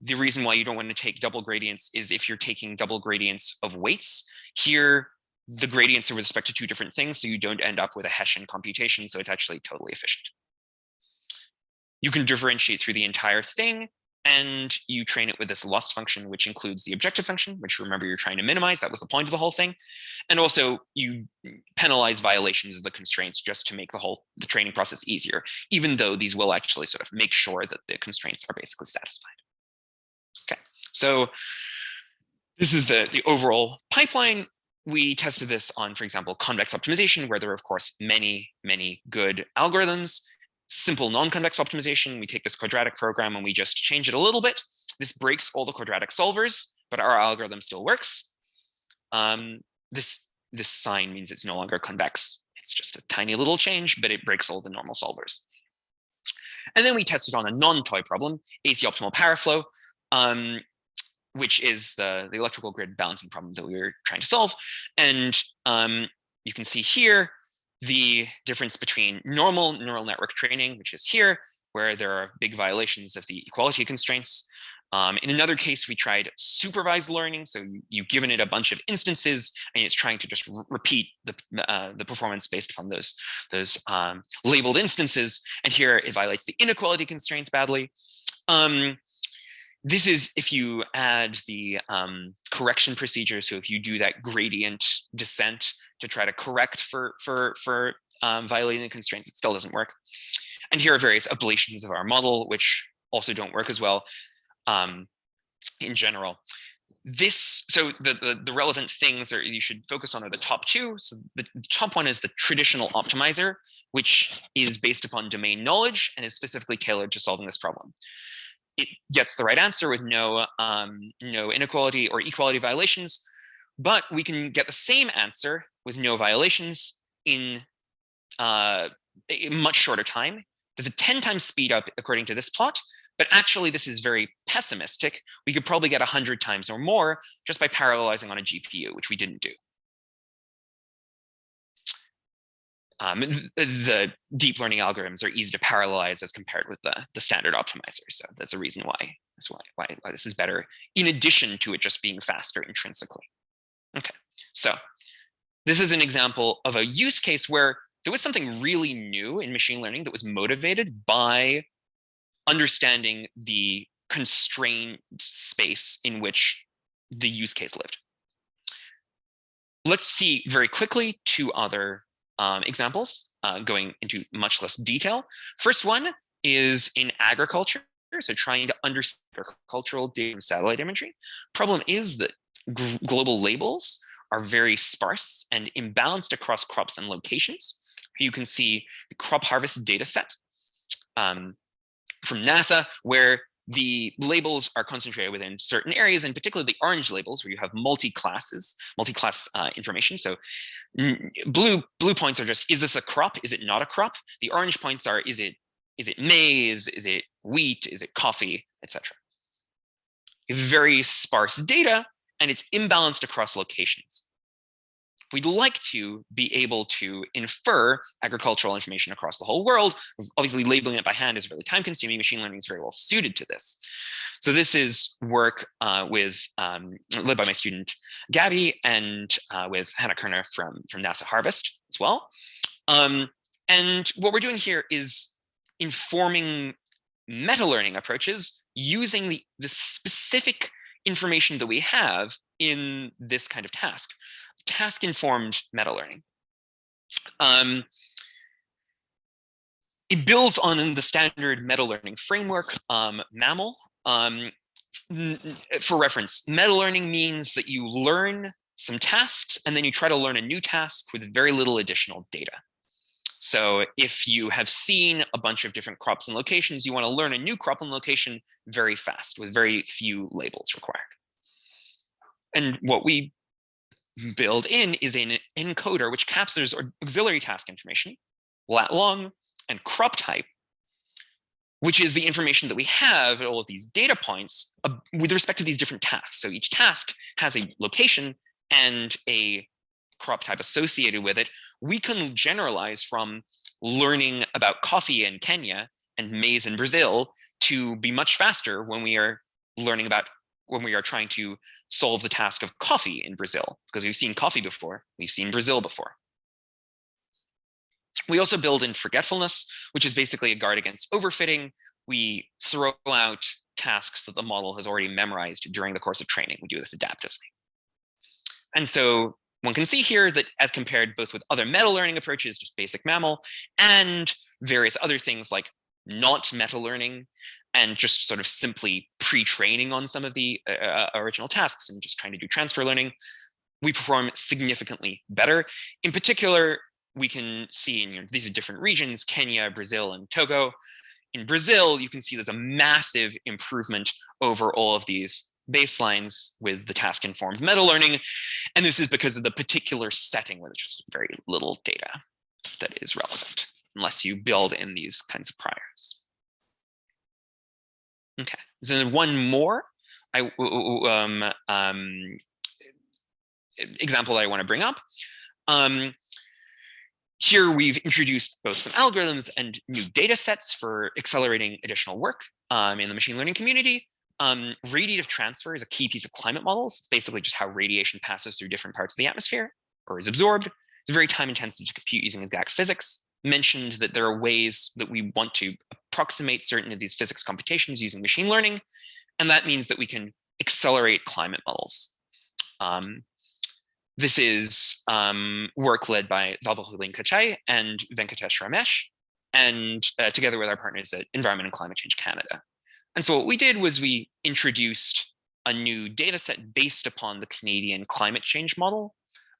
The reason why you don't want to take double gradients is if you're taking double gradients of weights. Here, the gradients are with respect to two different things, so you don't end up with a Hessian computation, so it's actually totally efficient. You can differentiate through the entire thing. and you train it with this loss function, which includes the objective function, which remember you're trying to minimize. That was the point of the whole thing. And also you penalize violations of the constraints just to make the training process easier, even though these will actually sort of make sure that the constraints are basically satisfied. Okay, so this is the overall pipeline. We tested this on, for example, convex optimization, where there are, of course, many, many good algorithms. Simple non-convex optimization, we take this quadratic program and we just change it a little bit. This breaks all the quadratic solvers, but our algorithm still works. This sign means it's no longer convex. It's just a tiny little change, but it breaks all the normal solvers. And then we tested on a non-toy problem, AC optimal power flow, which is the electrical grid balancing problem that we were trying to solve. And you can see here the difference between normal neural network training, which is here, where there are big violations of the equality constraints. In another case, we tried supervised learning. So you've given it a bunch of instances and it's trying to just repeat the performance based upon those labeled instances. And here it violates the inequality constraints badly. This is if you add the correction procedure. So if you do that gradient descent to try to correct for violating the constraints, it still doesn't work. And here are various ablations of our model, which also don't work as well in general. So the relevant things you should focus on are the top two. So the top one is the traditional optimizer, which is based upon domain knowledge and is specifically tailored to solving this problem. It gets the right answer with no inequality or equality violations, but we can get the same answer with no violations in a much shorter time. There's a 10 times speed up according to this plot, but actually this is very pessimistic. We could probably get 100 times or more just by parallelizing on a GPU, which we didn't do. The deep learning algorithms are easy to parallelize as compared with the standard optimizer. So that's a reason why this is better, in addition to it just being faster intrinsically. Okay, so this is an example of a use case where there was something really new in machine learning that was motivated by understanding the constrained space in which the use case lived. Let's see very quickly two other examples going into much less detail. First one is in agriculture, so trying to understand agricultural data from satellite imagery. Problem is that global labels are very sparse and imbalanced across crops and locations. You can see the crop harvest data set from NASA, where the labels are concentrated within certain areas, and particularly the orange labels, where you have multi-class information. So blue points are just, is this a crop? Is it not a crop? The orange points are, is it maize? Is it wheat? Is it coffee, etc. Very sparse data, and it's imbalanced across locations. We'd like to be able to infer agricultural information across the whole world. Obviously, labeling it by hand is really time consuming. Machine learning is very well suited to this. So this is work led by my student, Gabby, and with Hannah Kerner from NASA Harvest as well. And what we're doing here is informing meta-learning approaches using the specific information that we have in this kind of task. Task-informed meta-learning. It builds on the standard meta-learning framework, MAML. For reference, meta-learning means that you learn some tasks and then you try to learn a new task with very little additional data. So if you have seen a bunch of different crops and locations, you want to learn a new crop and location very fast with very few labels required. And what we build in is an encoder which captures auxiliary task information, lat long, and crop type, which is the information that we have at all of these data points with respect to these different tasks. So each task has a location and a crop type associated with it. We can generalize from learning about coffee in Kenya and maize in Brazil to be much faster when we are trying to solve the task of coffee in Brazil, because we've seen coffee before, we've seen Brazil before. We also build in forgetfulness, which is basically a guard against overfitting. We throw out tasks that the model has already memorized during the course of training. We do this adaptively. And so one can see here that as compared both with other meta learning approaches, just basic mammal, and various other things like not meta learning, and just sort of simply pre-training on some of the original tasks and just trying to do transfer learning, we perform significantly better. In particular, we can see in these are different regions, Kenya, Brazil, and Togo. In Brazil, you can see there's a massive improvement over all of these baselines with the task-informed meta learning. And this is because of the particular setting where there's just very little data that is relevant, unless you build in these kinds of priors. Okay, so then one more example that I want to bring up. Here we've introduced both some algorithms and new data sets for accelerating additional work in the machine learning community. Radiative transfer is a key piece of climate models. It's basically just how radiation passes through different parts of the atmosphere or is absorbed. It's very time intensive to compute using exact physics. Mentioned that there are ways that we want to approximate certain of these physics computations using machine learning. And that means that we can accelerate climate models. This is work led by Zalvahullin Kachai and Venkatesh Ramesh, and together with our partners at Environment and Climate Change Canada. And so what we did was we introduced a new data set based upon the Canadian climate change model,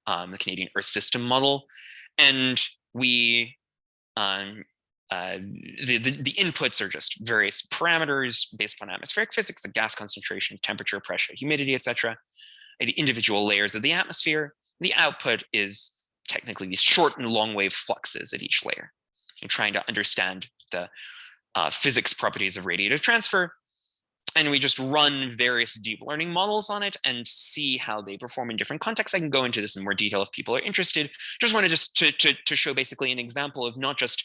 the Canadian Earth system model, and we the inputs are just various parameters based upon atmospheric physics, like gas concentration, temperature, pressure, humidity, etc. The individual layers of the atmosphere. The output is technically these short and long wave fluxes at each layer. And trying to understand the physics properties of radiative transfer. And we just run various deep learning models on it and see how they perform in different contexts. I can go into this in more detail if people are interested. Just wanted to show basically an example of not just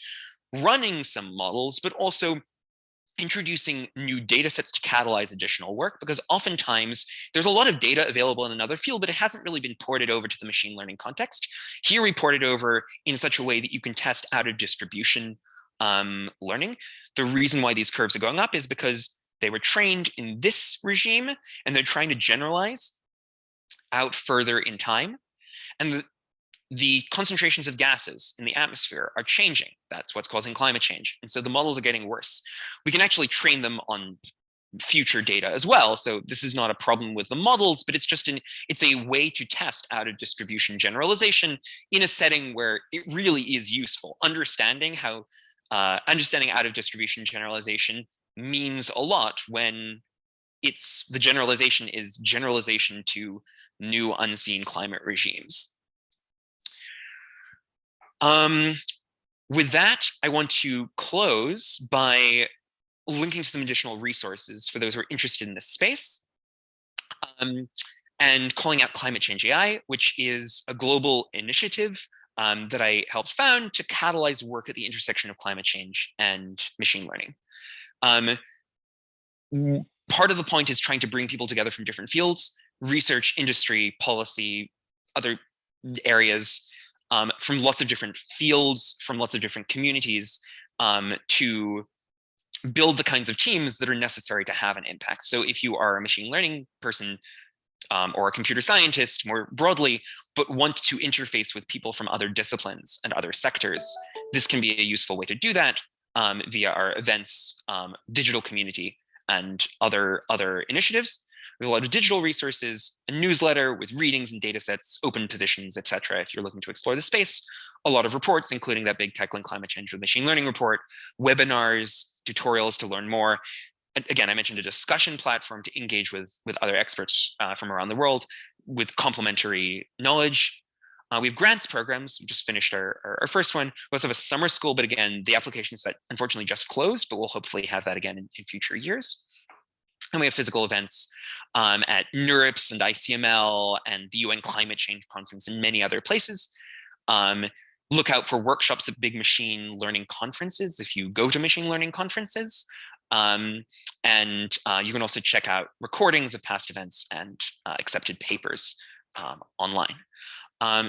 running some models, but also introducing new data sets to catalyze additional work, because oftentimes there's a lot of data available in another field, but it hasn't really been ported over to the machine learning context. Here we port it over in such a way that you can test out of distribution learning. The reason why these curves are going up is because they were trained in this regime and they're trying to generalize out further in time. And the concentrations of gases in the atmosphere are changing. That's what's causing climate change. And so the models are getting worse. We can actually train them on future data as well. So this is not a problem with the models, but it's just it's a way to test out of distribution generalization in a setting where it really is useful. Understanding how understanding out of distribution generalization means a lot when the generalization is generalization to new unseen climate regimes. With that, I want to close by linking to some additional resources for those who are interested in this space, and calling out Climate Change AI, which is a global initiative that I helped found to catalyze work at the intersection of climate change and machine learning. Part of the point is trying to bring people together from different fields, research, industry, policy, other areas, from lots of different fields, from lots of different communities, to build the kinds of teams that are necessary to have an impact. So if you are a machine learning person or a computer scientist more broadly, but want to interface with people from other disciplines and other sectors, this can be a useful way to do that via our events, digital community, and other initiatives. There's a lot of digital resources, a newsletter with readings and data sets, open positions, etc. If you're looking to explore the space, a lot of reports, including that big Tackling Climate Change with Machine Learning report, webinars, tutorials to learn more. And again, I mentioned a discussion platform to engage with other experts from around the world with complementary knowledge. We have grants programs. We just finished our first one. We also have a summer school, but again, the application set unfortunately just closed, but we'll hopefully have that again in future years. And we have physical events at NeurIPS and ICML and the UN Climate Change Conference and many other places. Look out for workshops at big machine learning conferences if you go to machine learning conferences. And you can also check out recordings of past events and accepted papers online.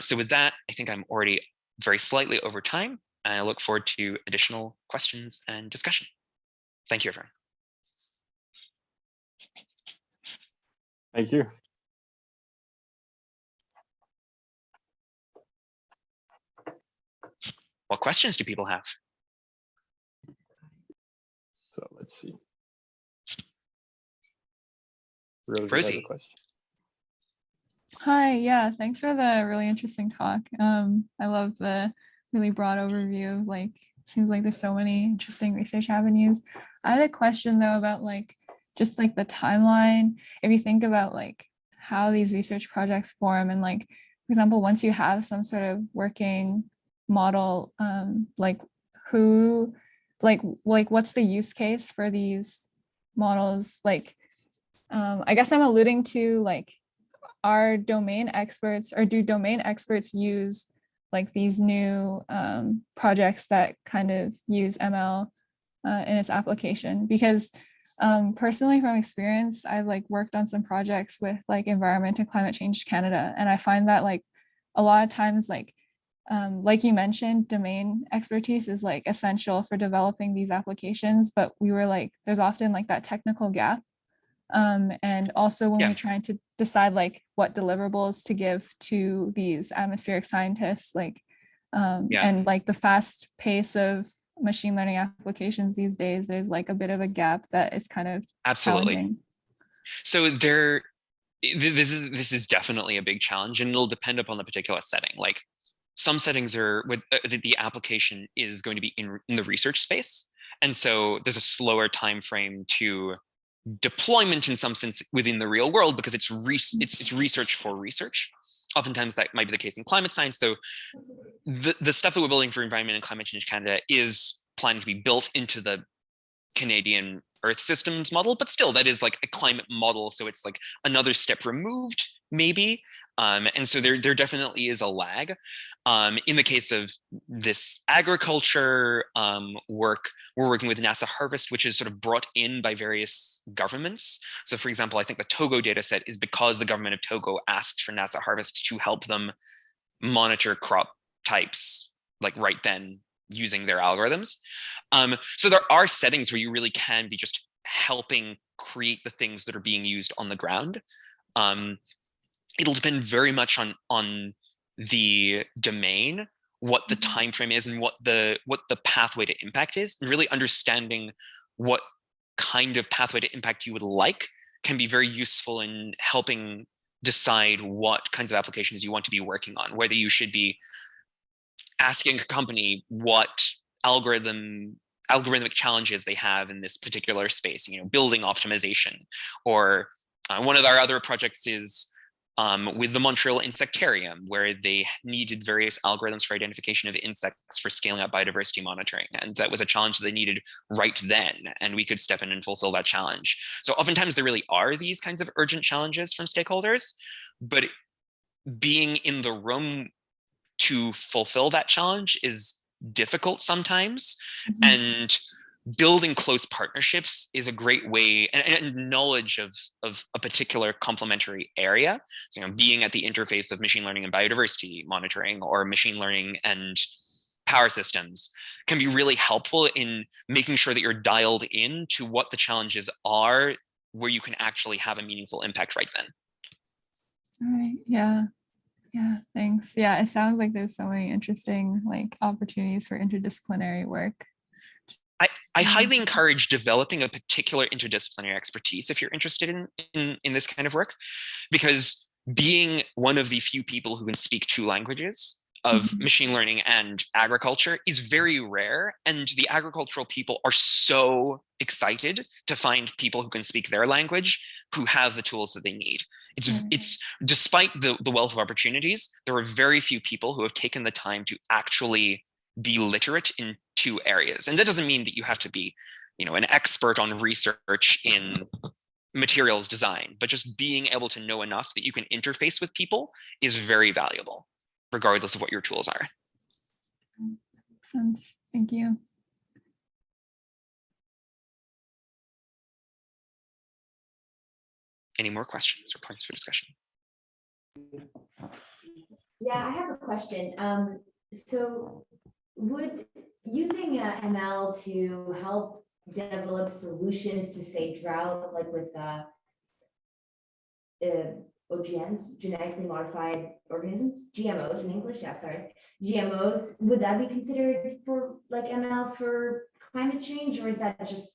So with that, I think I'm already very slightly over time, and I look forward to additional questions and discussion. Thank you, everyone. Thank you. What questions do people have? So let's see. Rose, you have Rosie. a question? Hi, yeah, thanks for the really interesting talk. I love the really broad overview of seems like there's so many interesting research avenues. I had a question though about just the timeline. If you think about how these research projects form and for example, once you have some sort of working model, what's the use case for these models? I guess I'm alluding to are domain experts or do domain experts use these new projects that kind of use ML in its application? Because personally from experience, I've worked on some projects with Environment and Climate Change Canada, and I find that a lot of times like you mentioned, domain expertise is essential for developing these applications, but we were there's often that technical gap. And also when we're trying to decide what deliverables to give to these atmospheric scientists, and the fast pace of machine learning applications these days, there's a bit of a gap that it's kind of challenging. So this is definitely a big challenge, and it'll depend upon the particular setting. Some settings are with the application is going to be in the research space, and so there's a slower time frame to deployment in some sense within the real world because it's research for research. Oftentimes that might be the case in climate science, though the stuff that we're building for Environment and Climate Change Canada is planning to be built into the Canadian Earth Systems model, but still that is a climate model, so it's another step removed maybe. And so there definitely is a lag. In the case of this agriculture work, we're working with NASA Harvest, which is sort of brought in by various governments. So for example, I think the Togo data set is because the government of Togo asked for NASA Harvest to help them monitor crop types right then using their algorithms. So there are settings where you really can be just helping create the things that are being used on the ground. It'll depend very much on the domain, what the time frame is, and what the pathway to impact is. And really understanding what kind of pathway to impact you would like can be very useful in helping decide what kinds of applications you want to be working on, whether you should be asking a company what algorithmic challenges they have in this particular space, building optimization. Or one of our other projects is with the Montreal Insectarium, where they needed various algorithms for identification of insects for scaling up biodiversity monitoring. And that was a challenge that they needed right then, and we could step in and fulfill that challenge. So oftentimes there really are these kinds of urgent challenges from stakeholders, but being in the room to fulfill that challenge is difficult sometimes. And building close partnerships is a great way, and knowledge of a particular complementary area. So, being at the interface of machine learning and biodiversity monitoring, or machine learning and power systems, can be really helpful in making sure that you're dialed in to what the challenges are, where you can actually have a meaningful impact right then. All right. Yeah, thanks. Yeah, it sounds like there's so many interesting opportunities for interdisciplinary work. I highly encourage developing a particular interdisciplinary expertise if you're interested in this kind of work, because being one of the few people who can speak two languages of machine learning and agriculture is very rare. And the agricultural people are so excited to find people who can speak their language, who have the tools that they need. It's despite the wealth of opportunities, there are very few people who have taken the time to actually be literate in two areas. And that doesn't mean that you have to be, an expert on research in materials design, but just being able to know enough that you can interface with people is very valuable, regardless of what your tools are. Makes sense. Thank you. Any more questions or points for discussion? Yeah, I have a question. So would using ML to help develop solutions to say drought, with OGMs, genetically modified organisms, GMOs in English, yeah, sorry, GMOs, would that be considered for like ML for climate change, or is that just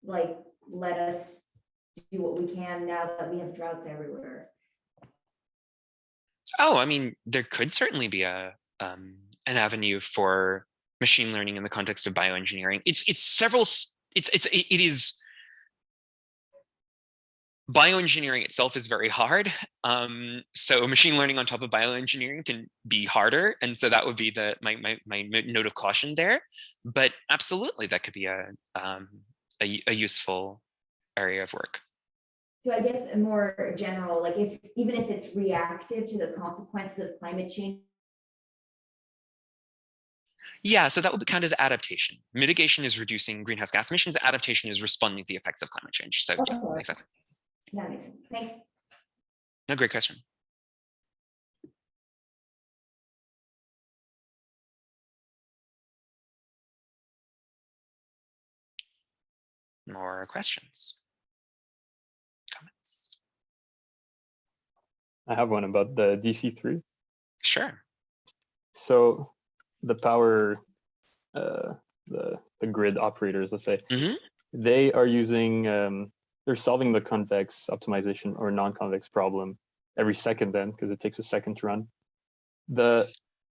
like, let us do what we can now that we have droughts everywhere? Oh, I mean, there could certainly be an avenue for machine learning in the context of bioengineering. Bioengineering itself is very hard. So machine learning on top of bioengineering can be harder. And so that would be my note of caution there. But absolutely, that could be a useful area of work. So I guess a more general, like even if it's reactive to the consequences of climate change. Yeah, so that would count as adaptation. Mitigation is reducing greenhouse gas emissions. Adaptation is responding to the effects of climate change. So yeah, exactly. That makes sense. Thanks. No, great question. More questions? Comments? I have one about the DC3. Sure. So the power, the grid operators, let's say, they are using, they're solving the convex optimization or non-convex problem every second then, because it takes a second to run.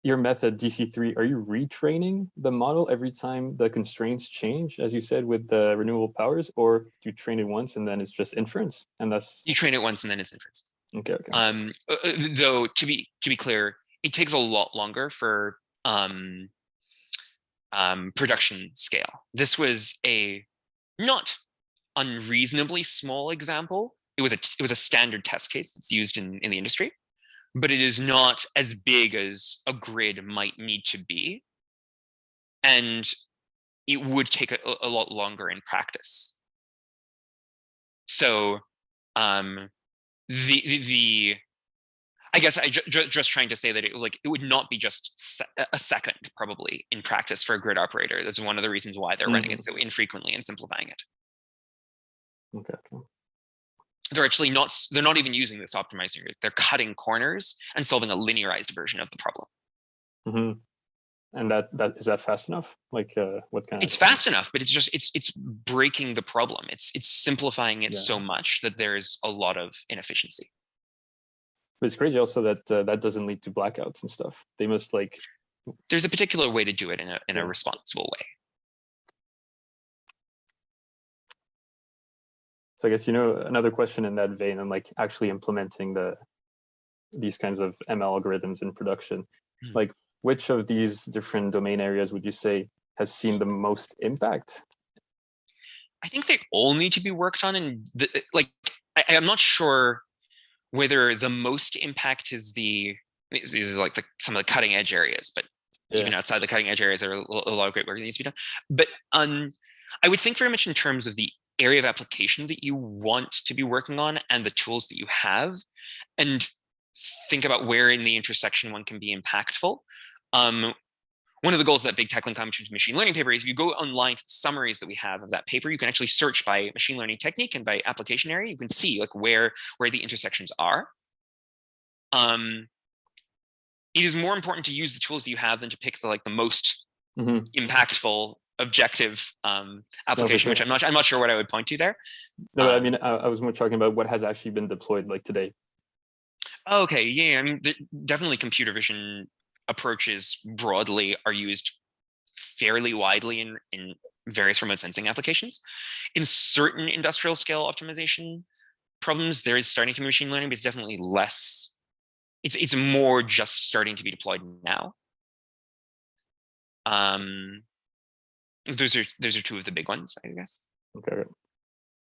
Your method, DC3, are you retraining the model every time the constraints change, as you said, with the renewable powers, or do you train it once and then it's just inference? And that's... You train it once and then it's inference. Okay, okay. Though to be clear, it takes a lot longer for production scale. This was a not unreasonably small example. It was a standard test case that's used in the industry, but it is not as big as a grid might need to be, and it would take a lot longer in practice. So I guess I just trying to say that it would not be just a second probably in practice for a grid operator. That's one of the reasons why they're running it so infrequently and simplifying it. Okay, okay. They're actually not, they're not even using this optimizer. They're cutting corners and solving a linearized version of the problem. And that is that fast enough? Like what kind of... It's fast enough, but it's breaking the problem. It's simplifying it so much that there's a lot of inefficiency. But it's crazy also that that doesn't lead to blackouts and stuff. They must like... There's a particular way to do it in a responsible way. So I guess, another question in that vein, and like actually implementing these kinds of ML algorithms in production, like which of these different domain areas would you say has seen the most impact? I think they all need to be worked on, and I'm not sure whether the most impact is like some of the cutting edge areas, but even outside the cutting edge areas, there are a lot of great work that needs to be done. But I would think very much in terms of the area of application that you want to be working on and the tools that you have, and think about where in the intersection one can be impactful. One of the goals of that big Tackling Climate Change machine learning paper is if you go online to the summaries that we have of that paper, you can actually search by machine learning technique and by application area. You can see like where the intersections are. It is more important to use the tools that you have than to pick the most impactful objective application, which I'm not sure what I would point to there. No, I mean, I was more talking about what has actually been deployed like today. Okay, yeah, I mean, definitely computer vision approaches broadly are used fairly widely in various remote sensing applications. In certain industrial scale optimization problems, there is starting to be machine learning, but it's definitely less. It's more just starting to be deployed now. Those are two of the big ones, I guess. Okay,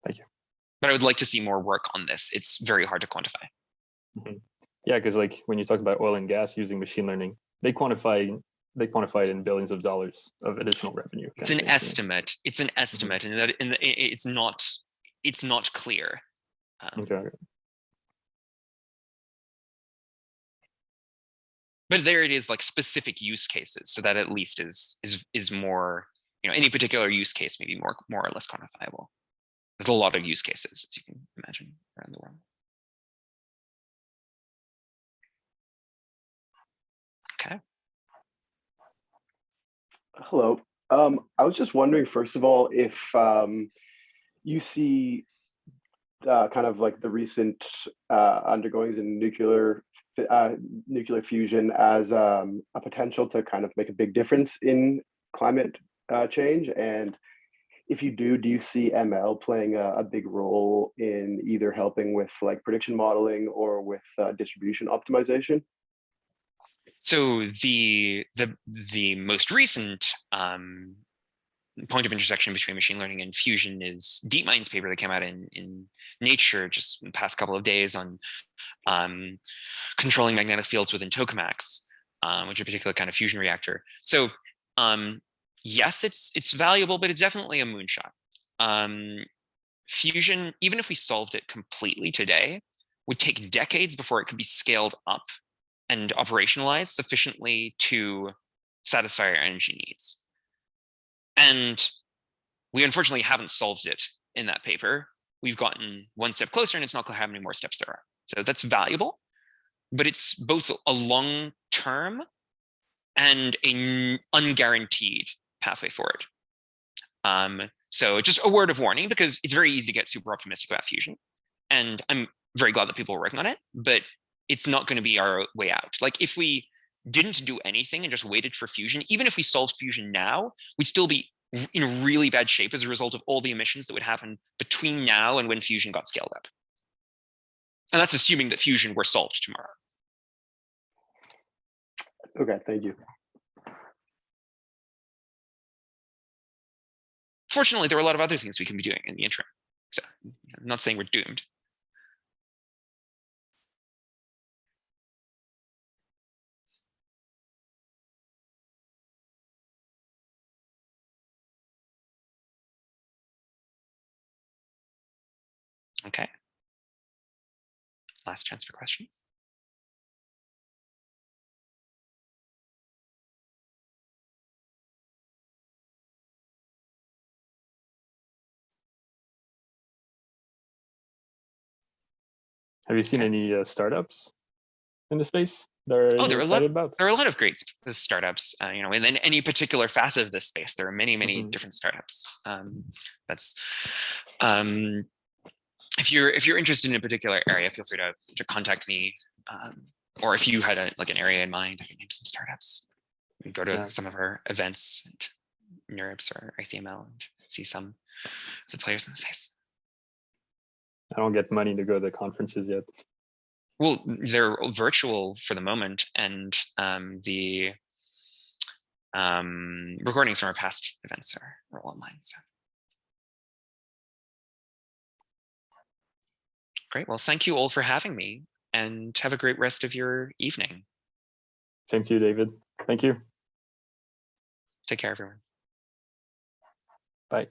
thank you. But I would like to see more work on this. It's very hard to quantify. Yeah, because like when you talk about oil and gas using machine learning, they quantify it in billions of dollars of additional revenue. It's an estimate. It's an estimate, and that it's not clear. Okay. But there it is, like specific use cases, so that at least is more, any particular use case may be more or less quantifiable. There's a lot of use cases, as you can imagine, around the world. Okay. Hello. I was just wondering, first of all, if you see kind of like the recent undergoings in nuclear fusion as a potential to kind of make a big difference in climate change, and if you do you see ML playing a big role in either helping with like prediction modeling or with distribution optimization? So the most recent point of intersection between machine learning and fusion is DeepMind's paper that came out in Nature just in the past couple of days on controlling magnetic fields within tokamaks, which is a particular kind of fusion reactor. So yes, it's valuable, but it's definitely a moonshot. Fusion, even if we solved it completely today, would take decades before it could be scaled up and operationalized sufficiently to satisfy our energy needs. And we unfortunately haven't solved it in that paper. We've gotten one step closer, and it's not clear how many more steps there are. So that's valuable, but it's both a long-term and an unguaranteed pathway forward. So just a word of warning, because it's very easy to get super optimistic about fusion. And I'm very glad that people are working on it, but it's not going to be our way out. Like if we didn't do anything and just waited for fusion, even if we solved fusion now, we'd still be in really bad shape as a result of all the emissions that would happen between now and when fusion got scaled up. And that's assuming that fusion were solved tomorrow. Okay, thank you. Fortunately, there are a lot of other things we can be doing in the interim. So I'm not saying we're doomed. Okay. Last chance for questions. Have you seen any startups in the space that are There are excited about? There are a lot of great startups. In any particular facet of this space, there are many different startups. If you're interested in a particular area, feel free to contact me. Or if you had an area in mind, I can name some startups. You can go to some of our events, NeurIPS or ICML, and see some of the players in the space. I don't get money to go to conferences yet. Well, they're virtual for the moment, and the recordings from our past events are all online. So. Great. Well, thank you all for having me, and have a great rest of your evening. Same to you, David. Thank you. Take care, everyone. Bye.